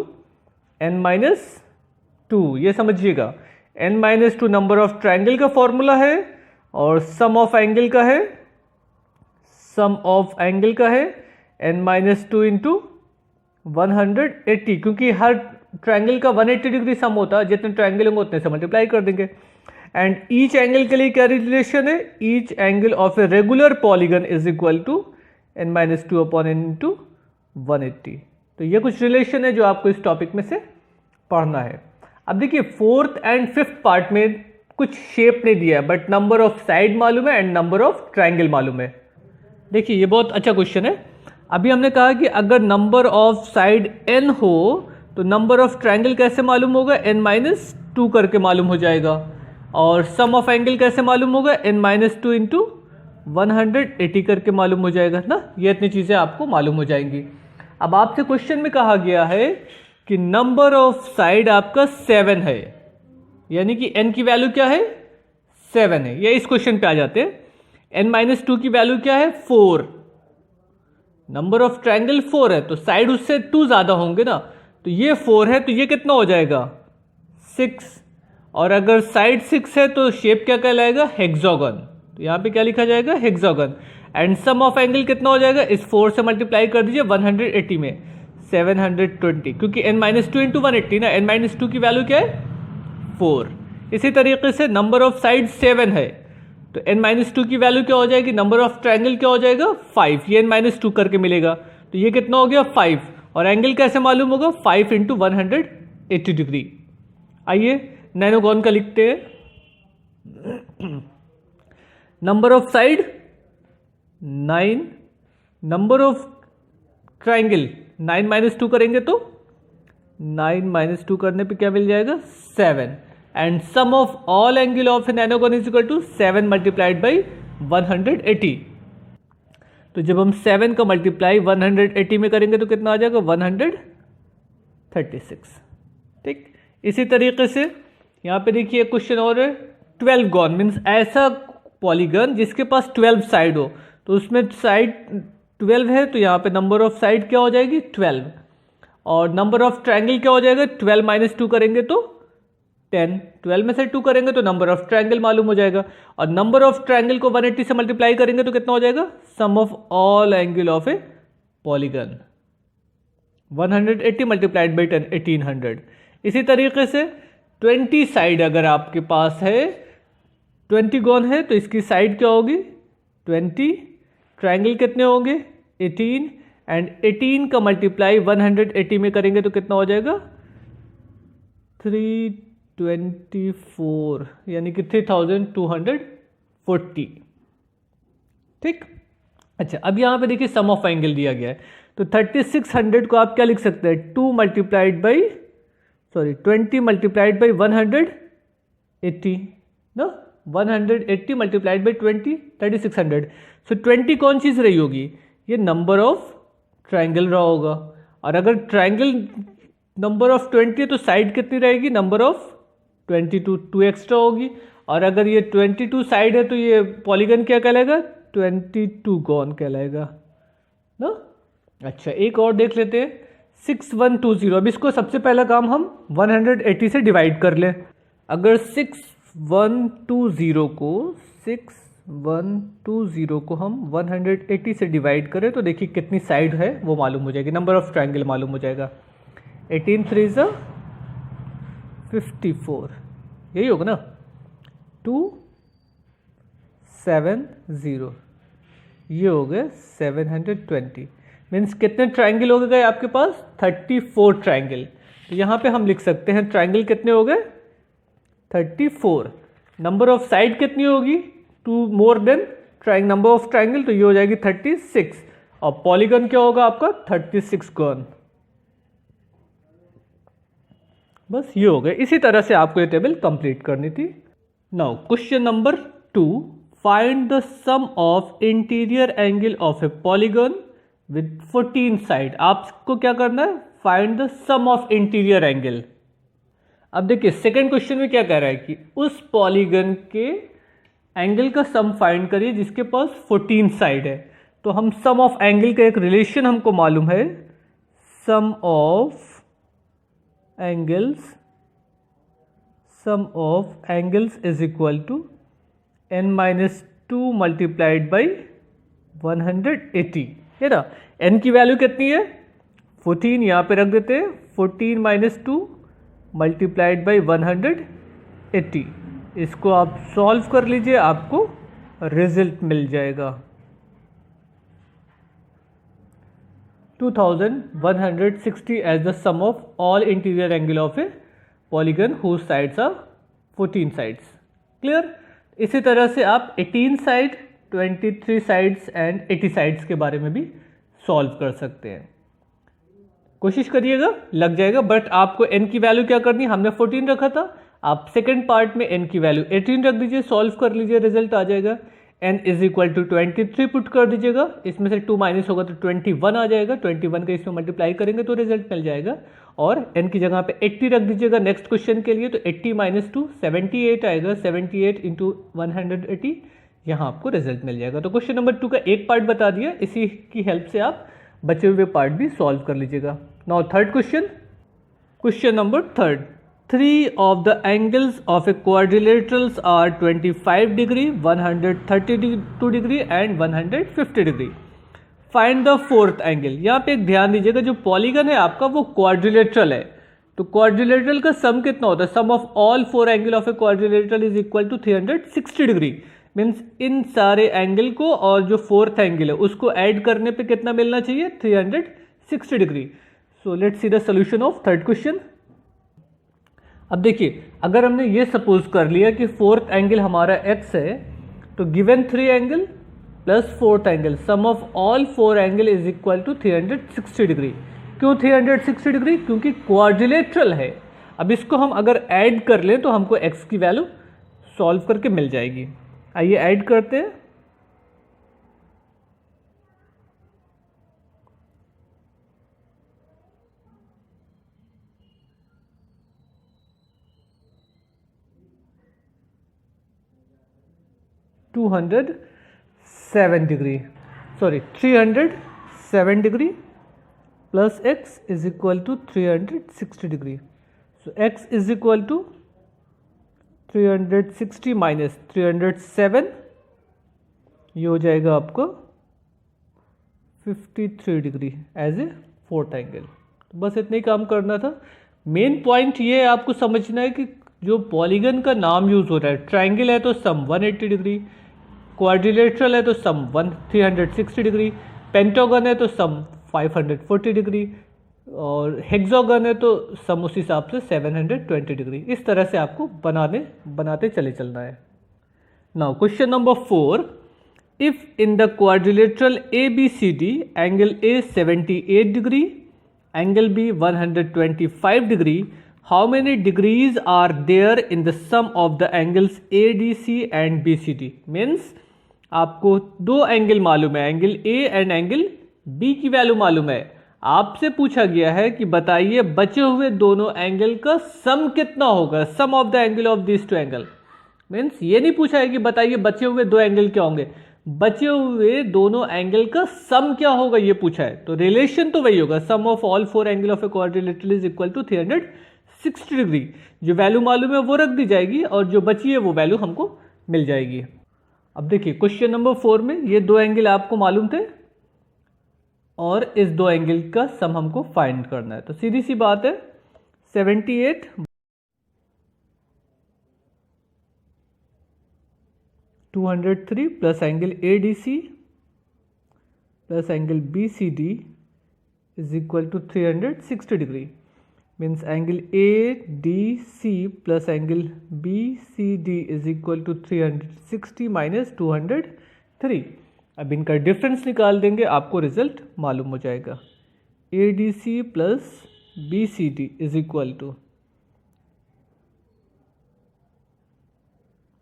n-2, ये समझिएगा। n-2 नंबर ऑफ ट्रायंगल का फॉर्मूला है, और सम ऑफ एंगल का है, सम ऑफ एंगल का है n-2 इंटू 180, क्योंकि हर ट्रायंगल का 180 डिग्री सम होता है, जितने ट्रायंगल होंगे उतने से मल्टीप्लाई कर देंगे। एंड ईच एंगल के लिए क्या रिलेशन है, each angle of a regular polygon is equal to n-2 upon n into 180। तो ये कुछ रिलेशन है जो आपको इस टॉपिक में से पढ़ना है। अब देखिए 4th एंड 5th पार्ट में कुछ शेप नहीं दिया है, बट नंबर ऑफ साइड मालूम है एंड नंबर ऑफ ट्रायंगल मालूम है। देखिए ये बहुत अच्छा क्वेश्चन है। अभी हमने कहा कि अगर नंबर ऑफ साइड n हो तो नंबर ऑफ ट्रायंगल कैसे मालूम होगा, n-2 करके मालूम हो जाएगा। और सम ऑफ एंगल कैसे मालूम होगा, n-2 इंटू 180 करके मालूम हो जाएगा ना। ये इतनी चीज़ें आपको मालूम हो जाएंगी। अब आपसे क्वेश्चन में कहा गया है कि नंबर ऑफ साइड आपका 7 है, यानी कि n की वैल्यू क्या है, 7 है। ये इस क्वेश्चन पे आ जाते हैं। n-2 की वैल्यू क्या है, 4। नंबर ऑफ ट्रायंगल 4 है तो साइड उससे 2 ज़्यादा होंगे ना, तो ये 4 है तो ये कितना हो जाएगा, 6। और अगर साइड 6 है तो शेप क्या कहलाएगा, हेक्सागन। तो यहाँ पे क्या लिखा जाएगा, hexagon. And sum of angle कितना हो जाएगा, इस 4 से मल्टीप्लाई कर दीजिए 180 में, 720, क्योंकि n-2 इंटू 180 ना, n-2 की वैल्यू क्या है, 4। इसी तरीके से नंबर ऑफ साइड 7 है तो n-2 की वैल्यू क्या हो जाएगी, नंबर ऑफ ट्रायंगल क्या हो जाएगा, 5। ये n-2 करके मिलेगा तो ये कितना हो गया, 5। और एंगल कैसे मालूम होगा, 5 इंटू 180 डिग्री। आइए नैनोगॉन का लिखते हैं। Number of side 9, number of triangle 9-2 करेंगे तो 9-2 करने पे क्या मिल जाएगा, 7। And sum of all angle of an nonagon is equal to 7 multiplied by 180। तो जब हम 7 का मल्टीप्लाई 180 में करेंगे तो कितना आ जाएगा, 136। ठीक, इसी तरीके से यहाँ पे देखिए क्वेश्चन और है, 12 गॉन मीन्स ऐसा पॉलीगन जिसके पास 12 साइड हो, तो उसमें साइड 12 है तो यहाँ पे नंबर ऑफ साइड क्या हो जाएगी, 12। और नंबर ऑफ ट्रायंगल क्या हो जाएगा, 12-2 करेंगे तो 10, 12 में से 2 करेंगे तो नंबर ऑफ ट्रायंगल मालूम हो जाएगा। और नंबर ऑफ ट्रायंगल को 180 से मल्टीप्लाई करेंगे तो कितना हो जाएगा, sum of all angle of a polygon, 180 multiplied by 10, 1800। इसी तरीके से 20 साइड अगर आपके पास है, 20 गॉन है तो इसकी साइड क्या होगी, 20। ट्रायंगल कितने होंगे, 18। एंड 18 का मल्टीप्लाई 180 में करेंगे तो कितना हो जाएगा, 324, यानी कि 3240। ठीक, अच्छा अब यहाँ पे देखिए सम ऑफ एंगल दिया गया है तो 3600 को आप क्या लिख सकते हैं, 20 मल्टीप्लाइड बाई 180 ना, 180 मल्टीप्लाइड बाई 20, 3600। सो 20 कौन चीज़ रही होगी, ये नंबर ऑफ ट्रायंगल रहा होगा। और अगर ट्रायंगल नंबर ऑफ 20 है तो साइड कितनी रहेगी, नंबर ऑफ 22, 2 एक्स्ट्रा होगी। और अगर ये 22 साइड है तो ये पॉलीगन क्या कहलाएगा, 22 गॉन कहलाएगा ना। अच्छा एक और देख लेते हैं, 6120। अब इसको सबसे पहला काम हम 180 से डिवाइड कर लें। अगर 6120 को हम 180 से डिवाइड करें तो देखिए कितनी साइड है वो मालूम हो जाएगी, नंबर ऑफ ट्रायंगल मालूम हो जाएगा। 18 3 54, यही होगा ना, 270, ये हो गए 720। मीन्स कितने ट्रायंगल हो गए आपके पास, 34 ट्रायंगल। तो यहाँ पे हम लिख सकते हैं ट्रायंगल कितने हो गए, 34। नंबर ऑफ साइड कितनी होगी, 2 more than number of triangle, तो ये हो जाएगी 36। और पॉलीगन क्या होगा आपका, 36 गॉन। बस ये हो गया। इसी तरह से आपको ये टेबल कंप्लीट करनी थी। Now question number 2, find the sum of interior angle of a polygon with 14 side. आपको क्या करना है, find the sum of interior angle. अब देखिए सेकंड क्वेश्चन में क्या कह रहा है कि उस पॉलीगन के एंगल का सम फाइंड करिए जिसके पास 14 साइड है। तो हम सम ऑफ एंगल का एक रिलेशन हमको मालूम है, sum of angles is equal to n-2 multiplied by 180 है ना। n की वैल्यू कितनी है, 14, यहाँ पे रख देते हैं 14 - 2 मल्टीप्लाइड बाई 180। इसको आप सॉल्व कर लीजिए, आपको रिजल्ट मिल जाएगा 2160 as the sum of all interior angle of a polygon whose sides are 14 sides. Clear. इसी तरह से आप 18 साइड, 23 साइड्स एंड 80 साइड्स के बारे में भी सॉल्व कर सकते हैं। कोशिश करिएगा, लग जाएगा। बट आपको n की वैल्यू क्या करनी है, हमने 14 रखा था, आप सेकेंड पार्ट में n की वैल्यू 18 रख दीजिए, सॉल्व कर लीजिए, रिजल्ट आ जाएगा। n is equal to 23 put कर दीजिएगा, इसमें से 2 माइनस होगा तो 21 आ जाएगा, 21 का इसमें मल्टीप्लाई करेंगे तो रिजल्ट मिल जाएगा। और n की जगह पे 80 रख दीजिएगा नेक्स्ट क्वेश्चन के लिए, तो 80 माइनस 2 78 आएगा, 78 इंटू 180, यहाँ आपको रिजल्ट मिल जाएगा। तो क्वेश्चन नंबर 2 का एक पार्ट बता दिया, इसी की हेल्प से आप बचे हुए पार्ट भी सॉल्व कर लीजिएगा। Now third question, question number third, 3 of the angles of a quadrilaterals are 25 degree, 132 degree and 150 degree. Find the fourth angle. यहाँ पे एक ध्यान दीजिएगा, जो पॉलीगन है आपका वो क्वाड्रिलेटरल है, तो क्वाड्रिलेटरल का सम कितना होता है, sum of all 4 angle of a quadrilateral is equal to 360 degree. Means इन सारे एंगल को और जो फोर्थ एंगल है उसको ऐड करने पे कितना मिलना चाहिए, 360 degree. So let's see the solution of third question. अब देखिए, अगर हमने ये सपोज कर लिया कि फोर्थ एंगल हमारा x है, तो given 3 angle plus fourth angle, sum of all 4 angle is equal to 360 degree. क्यों 360 डिग्री, क्योंकि क्वाड्रिलेटरल है। अब इसको हम अगर ऐड कर लें तो हमको x की वैल्यू सॉल्व करके मिल जाएगी। आइए ऐड करते हैं। $207 degree, sorry 307 degree plus x is equal to 360 degree. So x is equal to 360 minus 307, ये हो जाएगा आपको 53 degree as a fourth angle. तो बस इतना ही काम करना था। मेन पॉइंट ये है आपको समझना है कि जो पॉलीगन का नाम यूज हो रहा है, ट्रायंगल है तो सम 180 डिग्री, क्वाड्रिलेटरल है तो सम 360 डिग्री, पेंटागन है तो सम 540 डिग्री, और हेक्सागन है तो सम उस हिसाब से 720 डिग्री। इस तरह से आपको बनाते चले चलना है। Now question number 4, if in the quadrilateral ABCD angle A 78 degree, angle B 125 degree, how many degrees are there in the sum of the angles ADC and BCD। Means आपको दो एंगल मालूम है, angle A and angle B की value मालूम है। आपसे पूछा गया है कि बताइए बचे हुए दोनों एंगल का सम कितना होगा, sum of the angle of this two angle. Means ये नहीं पूछा है कि बताइए बचे हुए दो एंगल क्या होंगे, बचे हुए दोनों एंगल का सम क्या होगा ये पूछा है। तो रिलेशन तो वही होगा, sum of all 4 angle of a quadrilateral is equal to 360 degree. जो वैल्यू मालूम है वो रख दी जाएगी और जो बची है वो वैल्यू हमको मिल जाएगी। अब देखिए क्वेश्चन नंबर 4 में ये दो एंगल आपको मालूम थे और इस दो एंगल का सम हमको फाइंड करना है। तो सीधी सी बात है, 78 203 plus angle ADC plus angle BCD is equal to 360 degree. Means angle ADC plus angle BCD is equal to 360 minus 203। अब इनका डिफरेंस निकाल देंगे, आपको रिजल्ट मालूम हो जाएगा। ADC plus BCD is equal to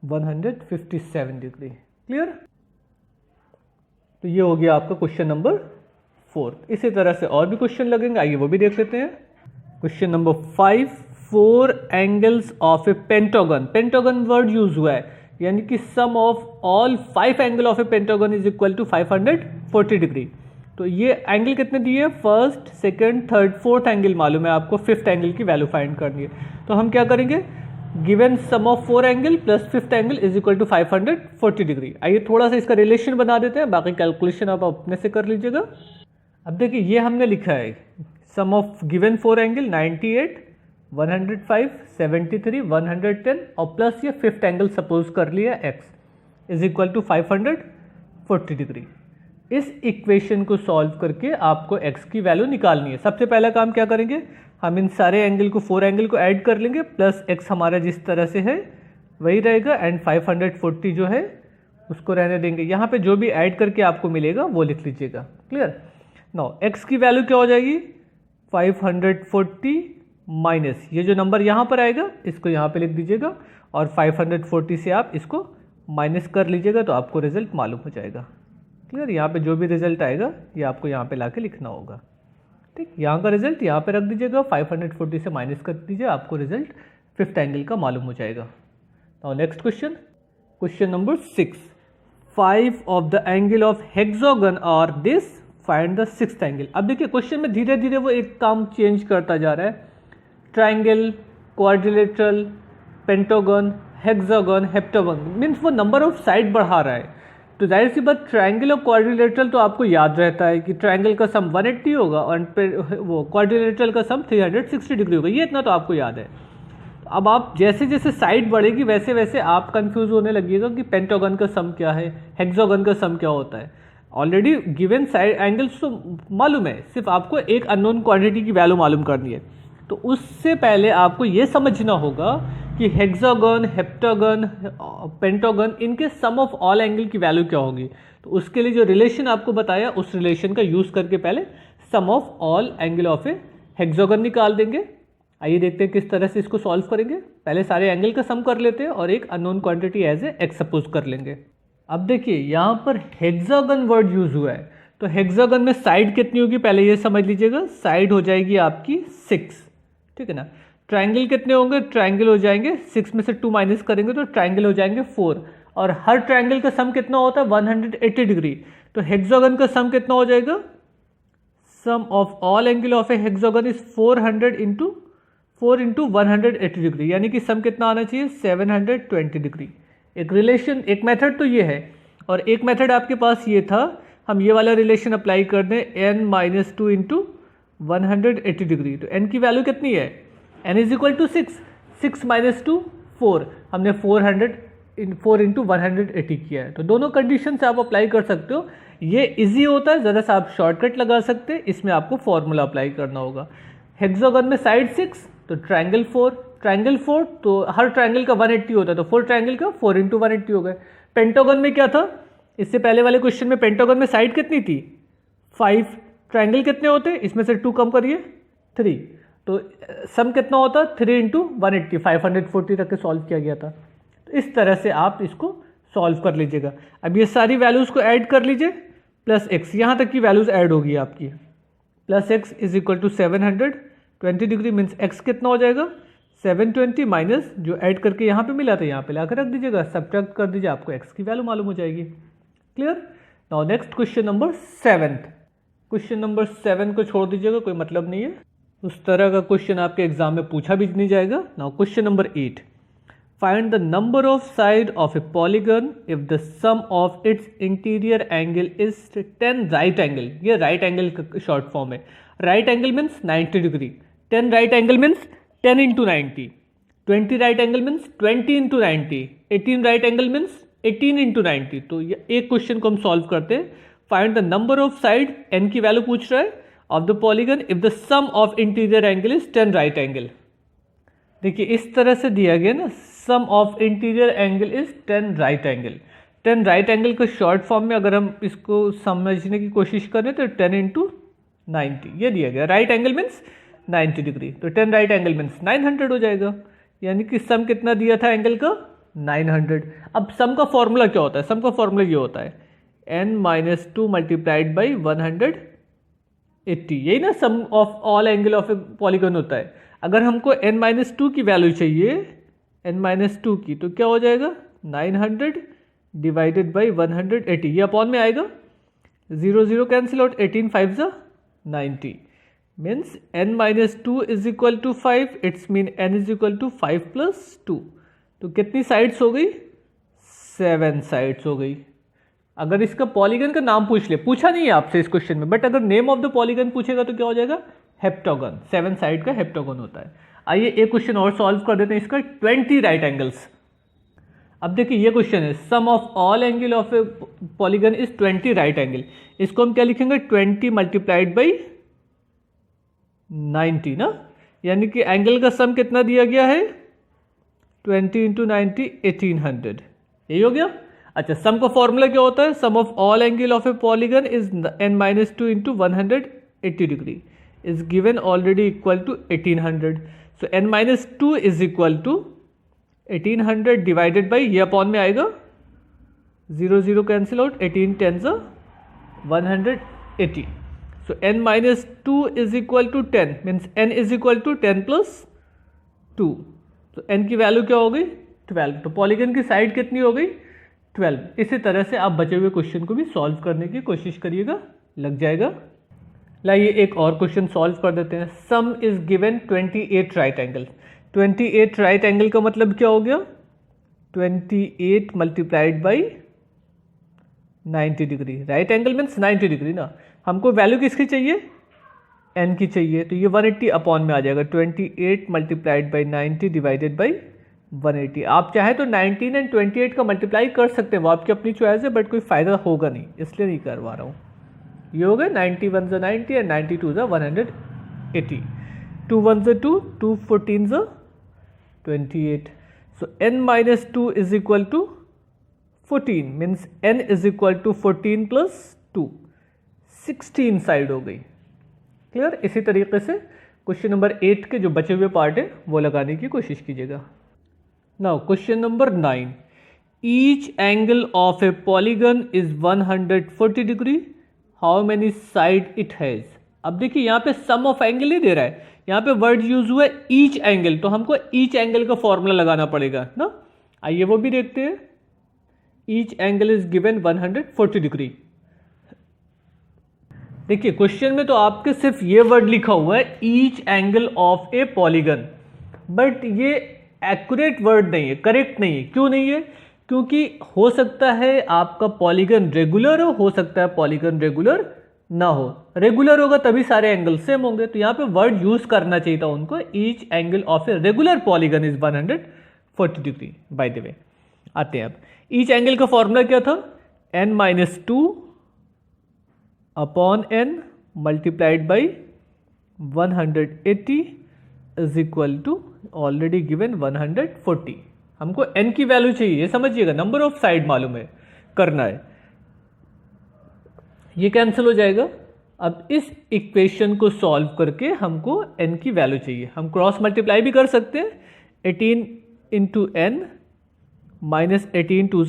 157 degree. Clear? तो ये हो गया आपका क्वेश्चन नंबर 4। इसी तरह से और भी क्वेश्चन लगेंगे, आइए वो भी देख लेते हैं। Question number 5, 4 angles of a pentagon. Pentagon word use हुआ है, यानी कि sum of all 5 angle of a pentagon is equal to 540 degree. तो ये एंगल कितने दिए हैं, first, second, third, fourth angle मालूम है आपको, फिफ्थ एंगल की वैल्यू फाइंड करनी है। तो हम क्या करेंगे, given sum of 4 angle plus fifth angle is equal to 540 degree. आइए थोड़ा सा इसका रिलेशन बना देते हैं, बाकी कैलकुलेशन आप अपने से कर लीजिएगा। अब देखिए ये हमने लिखा है सम ऑफ गिवन 4 एंगल 98, 105, 73, 110 और प्लस ये फिफ्थ एंगल सपोज कर लिया x is equal to 540 degree. इस इक्वेशन को सॉल्व करके आपको x की वैल्यू निकालनी है। सबसे पहला काम क्या करेंगे, हम इन सारे एंगल को 4 एंगल को ऐड कर लेंगे, प्लस x हमारा जिस तरह से है वही रहेगा एंड 540 जो है उसको रहने देंगे। यहाँ पे जो भी ऐड करके आपको मिलेगा वो लिख लीजिएगा। क्लियर? नाउ x की वैल्यू क्या हो जाएगी, 540 माइनस ये जो नंबर यहाँ पर आएगा इसको यहाँ पे लिख दीजिएगा और 540 से आप इसको माइनस कर लीजिएगा तो आपको रिजल्ट मालूम हो जाएगा। क्लियर? यहाँ पे जो भी रिजल्ट आएगा ये आपको यहाँ पे लाके लिखना होगा। ठीक, यहाँ का रिजल्ट यहाँ पे रख दीजिएगा, 540 से माइनस कर दीजिए, आपको रिजल्ट फिफ्थ एंगल का मालूम हो जाएगा। Now next question, question number 6, 5 of the angle of hexagon are this, find the sixth angle. अब देखिए क्वेश्चन में धीरे धीरे वो एक काम चेंज करता जा रहा है, triangle, quadrilateral, pentagon, hexagon, heptagon, means वो नंबर ऑफ साइड बढ़ा रहा है। तो जाहिर सी बात ट्राइंगल और क्वाड्रिलेटरल तो आपको याद रहता है कि ट्राइंगल का सम 180 होगा और वो क्वाड्रिलेटरल का सम 360 डिग्री होगा, ये इतना तो आपको याद है। अब आप जैसे जैसे साइड बढ़ेगी वैसे वैसे आप कंफ्यूज होने लगिएगा कि पेंटागन का सम क्या है, हेक्सागन का सम क्या होता है। ऑलरेडी गिवन साइड एंगल्स तो मालूम है, सिर्फ आपको एक अननोन क्वांटिटी की वैल्यू मालूम करनी है। तो उससे पहले आपको ये समझना होगा कि हेक्सागन, हेप्टागन, पेंटागन, इनके सम ऑफ ऑल एंगल की वैल्यू क्या होगी। तो उसके लिए जो रिलेशन आपको बताया उस रिलेशन का यूज़ करके पहले sum of all angle of a hexagon निकाल देंगे। आइए देखते हैं किस तरह से इसको सॉल्व करेंगे। पहले सारे एंगल का सम कर लेते हैं और एक unknown quantity as a x suppose कर लेंगे। अब देखिए यहाँ पर हेक्सागन वर्ड यूज हुआ है, तो हेक्सागन में साइड कितनी होगी पहले ये समझ लीजिएगा। साइड हो जाएगी आपकी 6, ठीक है ना। ट्राइंगल कितने होंगे, ट्राइंगल हो जाएंगे 6 में से 2 माइनस करेंगे तो ट्राइंगल हो जाएंगे 4, और हर ट्राइंगल का सम कितना होता है 180 डिग्री। तो हेक्सागन का सम कितना हो जाएगा, sum of all angle of a hexagon is 400 into 4 into 180 degree, यानी कि सम कितना आना चाहिए 720 डिग्री। एक रिलेशन, एक मेथड तो ये है, और एक मेथड आपके पास ये था, हम ये वाला रिलेशन अप्लाई कर दें n-2 इंटू 180 डिग्री। तो n की वैल्यू कितनी है, n is equal to 6 minus 2 4, हमने 4 इंटू 180 किया है। तो दोनों कंडीशन से आप अप्लाई कर सकते हो, ये इजी होता है, ज़रा सा आप शॉर्टकट लगा सकते हैं, इसमें आपको फॉर्मूला अप्लाई करना होगा। हेक्सागन में साइड 6 तो ट्राइंगल 4 तो हर ट्राइंगल का 180 होता है, तो 4 ट्राइंगल का 4 इंटू 180 हो गए। पेंटागन में क्या था, इससे पहले वाले क्वेश्चन में पेंटागन में साइड कितनी थी 5, ट्राइंगल कितने होते हैं, इसमें से 2 कम करिए 3, तो सम कितना होता 3 इंटू 180, 540 तक के सॉल्व किया गया था। तो इस तरह से आप इसको सॉल्व कर लीजिएगा। अब ये सारी वैल्यूज़ को ऐड कर लीजिए, प्लस एक्स, यहाँ तक की वैल्यूज़ ऐड होगी आपकी, plus x is equal to 720 degree, means x कितना हो जाएगा 720 माइनस जो ऐड करके यहाँ पे मिला था यहाँ पे लाकर रख दीजिएगा, सब्ट्रैक्ट कर दीजिए, आपको एक्स की वैल्यू मालूम हो जाएगी। Clear? Now next question number 7। Question number 7 को छोड़ दीजिएगा, कोई मतलब नहीं है, उस तरह का क्वेश्चन आपके एग्जाम में पूछा भी नहीं जाएगा। Now question number 8, find the number of side of a polygon if the sum of its interior angle is 10 right angle. ये राइट एंगल का शॉर्ट फॉर्म है। Right angle means 90 degree, 10 right angle means 10 into 90, 20 right angle means 20 into 90, 18 right angle means 18 into 90। तो एक question को हम solve करते हैं। Find the number of side, n की वैल्यू पूछ रहा है, of the polygon if the sum of interior angle is 10 right angle. देखिए इस तरह से दिया गया ना, sum of interior angle is 10 right angle. 10 right angle के शॉर्ट फॉर्म में अगर हम इसको समझने की कोशिश करें तो 10 इंटू 90 ये दिया गया। राइट एंगल मीन्स 90 डिग्री, तो 10 राइट एंगल मीन्स 900 हो जाएगा, यानी कि सम कितना दिया था एंगल का 900। अब सम का फॉर्मूला क्या होता है, सम का फॉर्मूला ये होता है n-2 मल्टीप्लाइड बाई 180, यही ना sum of all angle of a polygon होता है। अगर हमको n-2 की वैल्यू चाहिए, n-2 की, तो क्या हो जाएगा 900 डिवाइडेड बाई 180, ये अपॉन में आएगा, 0 0 कैंसिल आउट, 18 5 ज़ा 90, means n-2 is equal to 5, it's mean n is equal to 5 plus 2। तो कितनी साइड्स हो गई 7 साइड्स हो गई। अगर इसका पॉलीगन का नाम पूछ ले, पूछा नहीं है आपसे इस क्वेश्चन में, बट अगर नेम ऑफ द पॉलीगन पूछेगा तो क्या हो जाएगा हेप्टागन, 7 साइड का हेप्टागन होता है। आइए एक क्वेश्चन और सॉल्व कर देते हैं, इसका 20 राइट एंगल्स। अब देखिए ये क्वेश्चन है, sum of all angle of a polygon is 20 right angle. इसको हम क्या लिखेंगे 20 मल्टीप्लाइड बाई 90 ना, यानी कि एंगल का सम कितना दिया गया है 20 इंटू 90 1800, यही हो गया। अच्छा, सम का फॉर्मूला क्या होता है, sum of all angle of a polygon is n-2 into 180 degree. is given already equal to 1800. So n minus 2 is equal to 1800 divided by, ये अपॉन में आएगा, 0 0 cancel out, 18 10 180. So n minus 2 is equal to 10, means n is equal to 10 plus 2. तो n की वैल्यू क्या हो गई? 12. तो पॉलीगन की साइड कितनी हो गई? 12. इसी तरह से आप बचे हुए क्वेश्चन को भी सॉल्व करने की कोशिश करिएगा, लग जाएगा. लाइए एक और क्वेश्चन सॉल्व कर देते हैं. सम is given 28 right angle. 28 right angle का मतलब क्या हो गया? 28 multiplied by 90 degree. Right angle means 90 degree ना. हमको वैल्यू किसकी चाहिए? n की चाहिए. तो ये 180 अपॉन में आ जाएगा. 28 मल्टीप्लाइड बाई 90 डिवाइडेड बाई 180. आप चाहे तो 19 एंड 28 का मल्टीप्लाई कर सकते हैं, वो आपकी अपनी चॉइस है, बट कोई फ़ायदा होगा नहीं, इसलिए नहीं करवा रहा हूँ. ये हो गया 90 1 90 and 90 2 180. 2 1 2, 2 14 28. So n minus 2 is equal to 14, means n is equal to 14 plus 2, 16 side हो गई. क्लियर? इसी तरीके से क्वेश्चन नंबर 8 के जो बचे हुए पार्ट है वो लगाने की कोशिश कीजिएगा. Now question number 9. Each angle of a polygon is 140 degree. How many side it has. अब देखिए यहाँ पे सम ऑफ एंगल ही दे रहा है, यहाँ पे वर्ड यूज हुआ है ईच एंगल, तो हमको ईच एंगल का फॉर्मूला लगाना पड़ेगा ना. आइए वो भी देखते हैं. Each angle is given 140 degree. देखिए क्वेश्चन में तो आपके सिर्फ ये वर्ड लिखा हुआ है each angle of a polygon, but ये एक्यूरेट वर्ड नहीं है, करेक्ट नहीं है. क्यों नहीं है? क्योंकि हो सकता है आपका पॉलीगन रेगुलर हो सकता है पॉलीगन रेगुलर ना हो. रेगुलर होगा तभी सारे एंगल सेम होंगे, तो यहाँ पे वर्ड यूज करना चाहिए था उनको. Each angle of a regular polygon is 140 degree. By the way आते हैं अब. ईच एंगल का फॉर्मूला क्या था? n minus 2 upon n multiplied by 180 is equal to already given 140. हमको n की वैल्यू चाहिए, ये समझिएगा, नंबर ऑफ साइड मालूम है, करना है. ये कैंसिल हो जाएगा. अब इस इक्वेशन को सॉल्व करके हमको n की वैल्यू चाहिए. हम क्रॉस मल्टीप्लाई भी कर सकते हैं. 18 into n minus 18 two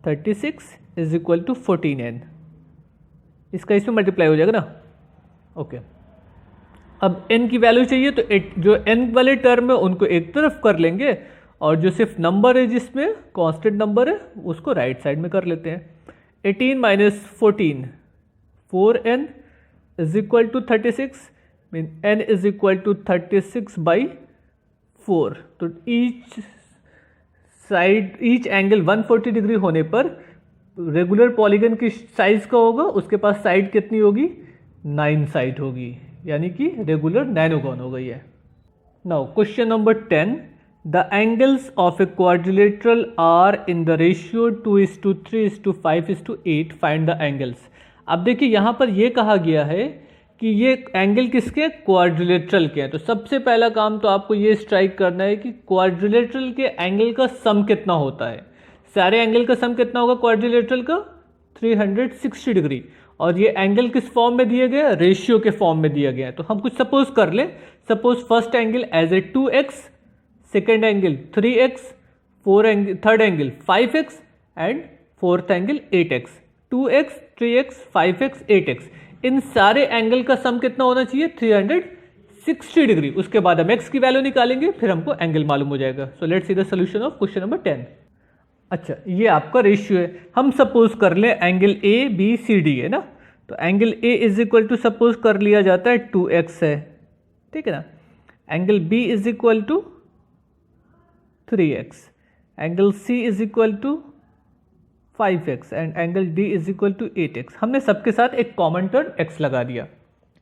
36 is equal to 14n. इसका इसमें मल्टीप्लाई हो जाएगा ना. ओके. अब n की वैल्यू चाहिए तो जो n वाले टर्म है उनको एक तरफ कर लेंगे, और जो सिर्फ नंबर है जिसमें कांस्टेंट नंबर है उसको राइट साइड में कर लेते हैं. 18 minus 14 4n is equal to 36, mean n is equal to 36 by 4. तो ईच एंगल 140 डिग्री होने पर रेगुलर पॉलीगन की साइज का होगा, उसके पास साइड कितनी होगी? 9 साइड होगी, यानी कि रेगुलर नैनोगॉन हो गई है. Now question number 10. The angles of a quadrilateral are in the ratio 2:3:5:8. Find the angles. अब देखिए यहाँ पर ये कहा गया है कि ये एंगल किसके? क्वाड्रिलेटरल के हैं. तो सबसे पहला काम तो आपको ये स्ट्राइक करना है कि क्वाड्रिलेटरल के एंगल का सम कितना होता है. सारे एंगल का सम कितना होगा क्वाड्रिलेटरल का? 360 डिग्री. और ये एंगल किस फॉर्म में दिए गए? रेशियो के फॉर्म में दिया गया है. तो हम कुछ सपोज कर लें. Suppose first angle as a 2x, second angle 3x, third angle 5x and fourth angle 8x. 2x, 3x, 5x, 8x. इन सारे एंगल का सम कितना होना चाहिए? 360 डिग्री. उसके बाद हम x की वैल्यू निकालेंगे, फिर हमको एंगल मालूम हो जाएगा. So let's see the solution of question number 10. अच्छा, ये आपका रेशियो है. हम सपोज कर ले angle A B C D है ना. तो angle A is equal to suppose कर लिया जाता है 2x है, ठीक है ना. Angle B is equal to 3x, angle C is equal to 5x and angle D is equal to 8x. हमने सबके साथ एक कॉमन टर्म x लगा दिया.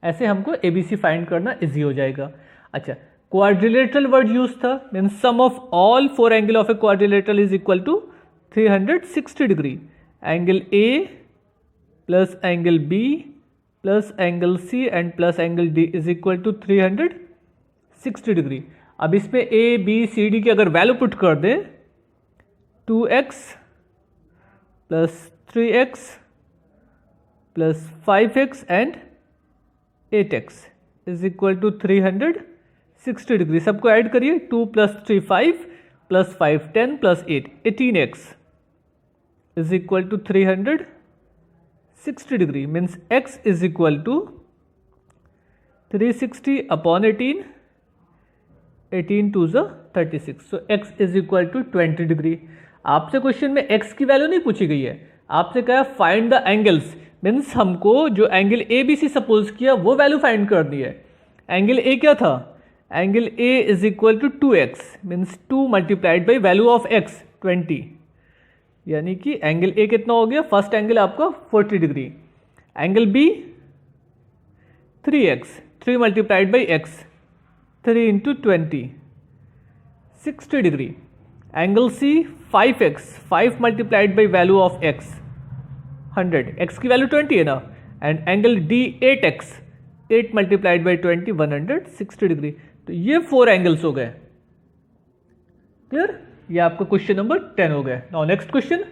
ऐसे हमको ABC फाइंड करना इजी हो जाएगा. अच्छा, क्वाड्रिलेटरल वर्ड यूज था, mean sum of all 4 angle of a quadrilateral is equal to 360 degree. Angle A plus angle B plus angle C and plus angle D is equal to 360 degree. अब इसमें A B C D की अगर value put कर दें, 2x plus 3x plus 5x and 8x is equal to 360 degree. सबको add करिए, 2 + 3 5 + 5 10 + 8 18x is equal to 360 degree. Means x is equal to 360 upon 18, 18 2 ज़ा 36, so x is equal to 20 degree. आपसे question में x की value नहीं पूछी गई है, आपसे कहा फाइंड द एंगल्स। मीन्स हमको जो angle A B C suppose किया वो वैल्यू फाइंड करनी है। एंगल ए क्या था? Angle A is equal to 2x, means 2 multiplied by value of x 20, यानी कि एंगल ए कितना हो गया? फर्स्ट एंगल आपका 40 degree. Angle B 3x, 3 multiplied by x 3 into 20 60 degree. Angle C 5x, 5 multiplied by value of x 100, x की value 20 है ना। And angle D 8x, 8 multiplied by 20 160 degree. तो ये 4 एंगल्स हो गए। क्लियर? ये आपका क्वेश्चन नंबर 10 हो गया। Now next question.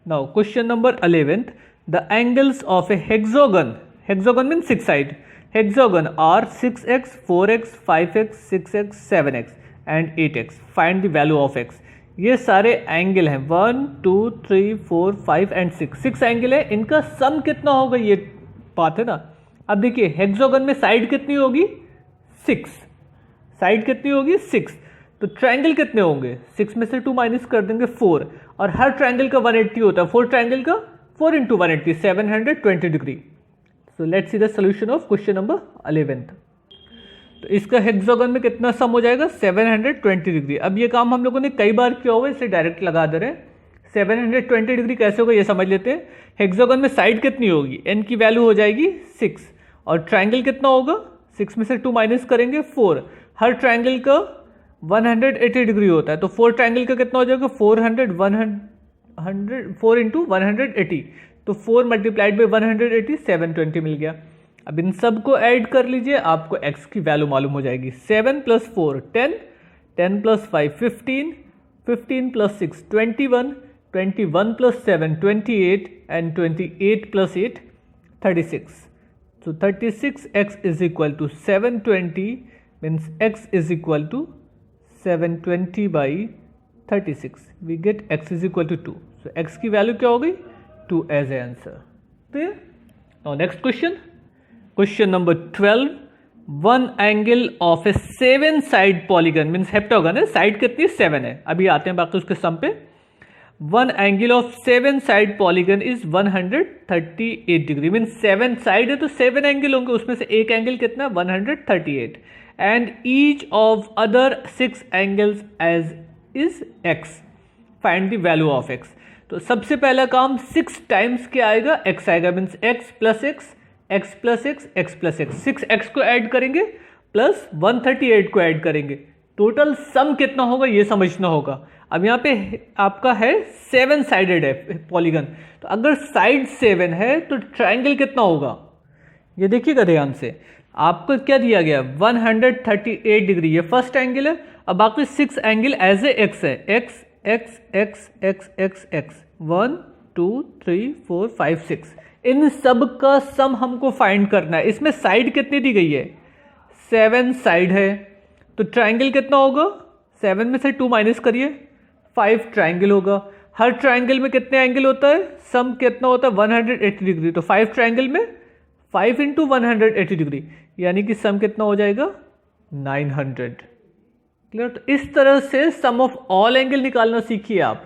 Now question number 11th, the angles of a hexagon, hexagon mean 6 side, hexagon are 6x, 4x, 5x, 6x, 7x and 8x। Find the value of x। ये सारे angle हैं 1 2 3 4 5 and 6, 6 angle है। इनका सम कितना होगा ये बात है ना। अब देखिए हेक्सागन में साइड कितनी होगी? 6, साइड कितनी होगी? 6। तो ट्रायंगल कितने होंगे? 6 में से 2 माइनस कर देंगे 4, और हर ट्रायंगल का 180 होता है। 4 ट्रायंगल का 4 into 180 720 degree. So let's see the solution of question number 11th। तो इसका हेक्सागन में कितना सम हो जाएगा? 720 डिग्री। अब ये काम हम लोगों ने कई बार किया हुआ है, इसे डायरेक्ट लगा दे रहे हैं। 720 डिग्री कैसे होगा ये समझ लेते हैं। हेक्सागन में साइड कितनी होगी? n की वैल्यू हो जाएगी 6, और ट्रायंगल कितना होगा? 6 में से 2 माइनस करेंगे 4, हर ट्रायंगल का 180 डिग्री होता है। तो 4 ट्रायंगल का कितना हो जाएगा? 4 इंटू 180, तो 4 मल्टीप्लाइड बाई 180 720 मिल गया। अब इन सब को ऐड कर लीजिए, आपको x की वैल्यू मालूम हो जाएगी। 7 + 4 10, 10 + 5 15, 15 + 6 21, 21 + 7 28 and 28 + 8 36। So 36x is equal to 720, means x is equal to 720 by 36. We get x is equal to 2. So x की वैल्यू क्या हो गई? 2 as a answer. Clear? Now next question. Question number 12. One angle of a 7-side polygon, means heptagon है, side कितनी? 7 है। अभी आते हैं बाकी उसके सम पे। One angle of 7-side polygon is 138 degree. Mean 7 side है तो 7 एंगल होंगे, उसमें से एक एंगल कितना? 138। And each of other 6 angles as is x। Find the value of x। तो सबसे पहला काम 6 टाइम्स क्या आएगा? x आएगा। Means x plus x, x plus x, x plus x, 6x को ऐड करेंगे प्लस 138 को ऐड करेंगे। टोटल सम कितना होगा ये समझना होगा। अब यहाँ पे आपका है 7 साइडेड है पॉलीगन, तो अगर साइड 7 है तो ट्रायंगल कितना होगा? ये देखिएगा ध्यान से। आपको क्या दिया गया? 138 डिग्री, ये फर्स्ट एंगल है। अब बाकी 6 एंगल एज ए एक्स है। X x x x x x 1 2 3 4 5 6, इन सब का सम हमको फाइंड करना है। इसमें साइड कितनी दी गई है? 7 साइड है, तो ट्रायंगल कितना होगा? 7 में से 2 माइनस करिए, 5 ट्रायंगल होगा। हर ट्रायंगल में कितने एंगल होता है? सम कितना होता है? 180 डिग्री। तो 5 ट्रायंगल में 5 इंटू 180 डिग्री, यानी कि सम कितना हो जाएगा? 900। क्लियर? तो इस तरह से सम ऑफ ऑल एंगल निकालना सीखिए आप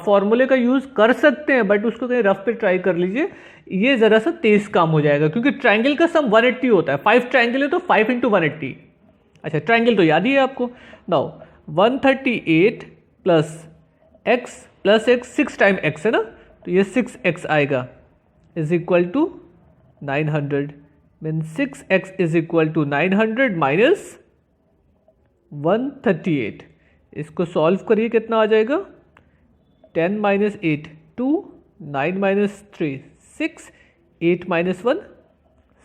फॉर्मूले का यूज कर सकते हैं, बट उसको कहीं रफ पे ट्राई कर लीजिए, ये जरा सा तेज काम हो जाएगा, क्योंकि ट्रायंगल का सम 180 होता है। 5 ट्रायंगल है तो 5 इंटू 180। अच्छा, ट्रायंगल तो याद ही है आपको। नाउ 138 प्लस x 6 टाइम x है ना, तो ये 6x आएगा is equal to 900। Mean 6x is equal to 900 minus 138। इसको सॉल्व करिए, कितना आ जाएगा? 10 minus 8 2, 9 minus 3 6, 8 minus 1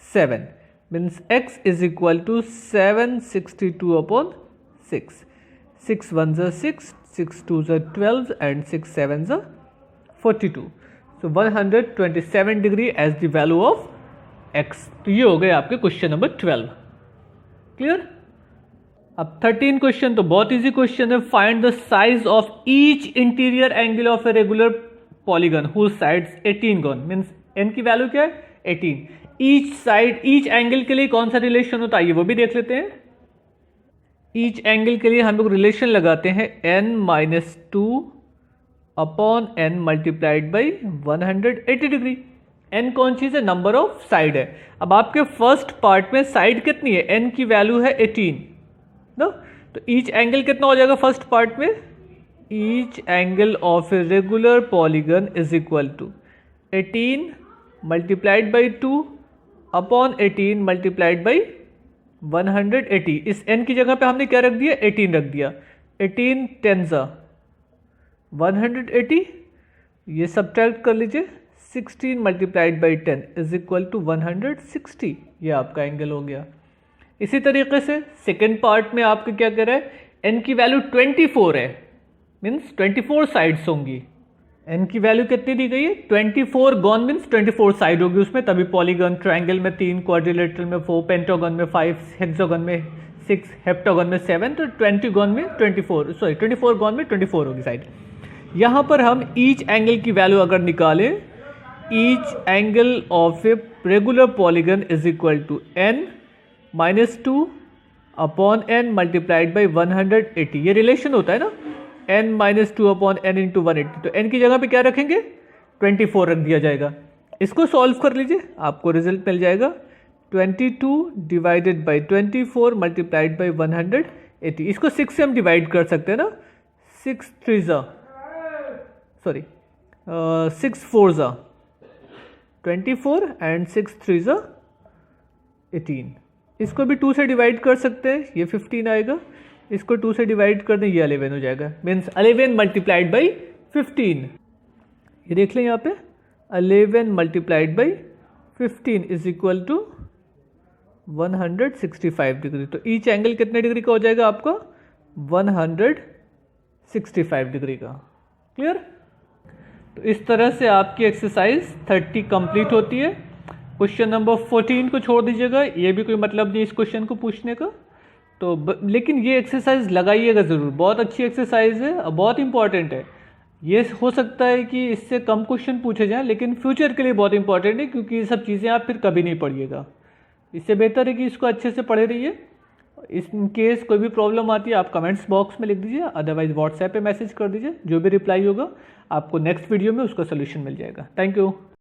7। Means x is equal to 762 upon 6। 6 1 ज़ा 6, 6 2 ज़ा 12 एंड 6 7 ज़ा 42। So 127 degree as the value of x। तो ये हो गए आपके क्वेश्चन नंबर 12। क्लियर। अब 13 क्वेश्चन तो बहुत इजी क्वेश्चन है। Find the size of each interior angle of a regular polygon whose sides 18 gon. Means n की वैल्यू क्या है 18। ईच साइड ईच एंगल के लिए कौन सा रिलेशन होता है ये वो भी देख लेते हैं। ईच एंगल के लिए हम लोग रिलेशन लगाते हैं n-2 upon n multiplied by 180 degree. n कौन चीज है, नंबर ऑफ साइड है। अब आपके फर्स्ट पार्ट में साइड कितनी है, n की वैल्यू है 18 ना, तो ईच एंगल कितना हो जाएगा फर्स्ट पार्ट में, each angle of a regular polygon is equal to 18 multiplied by 2 upon 18 multiplied by 180। इस n की जगह पे हमने क्या रख दिया, 18 रख दिया। 18 10 180, ये सब्ट्रैक्ट कर लीजिए, 16 multiplied by 10 is equal to 160। ये आपका एंगल हो गया। इसी तरीके से सेकेंड पार्ट में आपको क्या कह रहा है, n की वैल्यू 24 है, मीन्स 24 साइड्स होंगी। n की वैल्यू कितनी दी गई है 24 गॉन, मीन्स 24 साइड होगी उसमें, तभी पॉलीगन। ट्रायंगल में 3, क्वाड्रिलेटरल में 4, पेंटागन में 5, हेक्सागन में 6, हेप्टागन में 7, तो 20 गॉन में 24 गॉन में 24 होगी साइड। यहाँ पर हम ईच एंगल की वैल्यू अगर निकालें, each angle of a regular polygon is equal to n-2 upon n multiplied by 180। ये रिलेशन होता है ना, n-2 अपॉन n इंटू 180। तो n की जगह पे क्या रखेंगे 24 रख दिया जाएगा। इसको सॉल्व कर लीजिए, आपको रिजल्ट मिल जाएगा 22 डिवाइडेड बाई 24 मल्टीप्लाइड बाई 180। इसको 6 से हम डिवाइड कर सकते हैं ना, 6 4 24 एंड 6 3 18। इसको भी 2 से डिवाइड कर सकते हैं, ये 15 आएगा। इसको 2 से डिवाइड कर दें, ये 11 हो जाएगा, मीन्स 11 मल्टीप्लाइड बाई 15। ये देख लें यहाँ पे 11 multiplied by 15 is equal to 165 degree. तो ईच एंगल कितने डिग्री का हो जाएगा आपका 165 डिग्री का। क्लियर। तो इस तरह से आपकी एक्सरसाइज 30 कंप्लीट होती है। क्वेश्चन नंबर 14 को छोड़ दीजिएगा, ये भी कोई मतलब नहीं इस क्वेश्चन को पूछने का। तो लेकिन ये एक्सरसाइज लगाइएगा ज़रूर, बहुत अच्छी एक्सरसाइज है और बहुत इंपॉर्टेंट है। ये हो सकता है कि इससे कम क्वेश्चन पूछे जाएं, लेकिन फ्यूचर के लिए बहुत इंपॉर्टेंट है, क्योंकि ये सब चीज़ें आप फिर कभी नहीं पढ़िएगा। इससे बेहतर है कि इसको अच्छे से पढ़े रहिए। इन केस कोई भी प्रॉब्लम आती है आप कमेंट्स बॉक्स में लिख दीजिए, अदरवाइज व्हाट्सएप पे मैसेज कर दीजिए। जो भी रिप्लाई होगा आपको नेक्स्ट वीडियो में उसका सोल्यूशन मिल जाएगा। Thank you.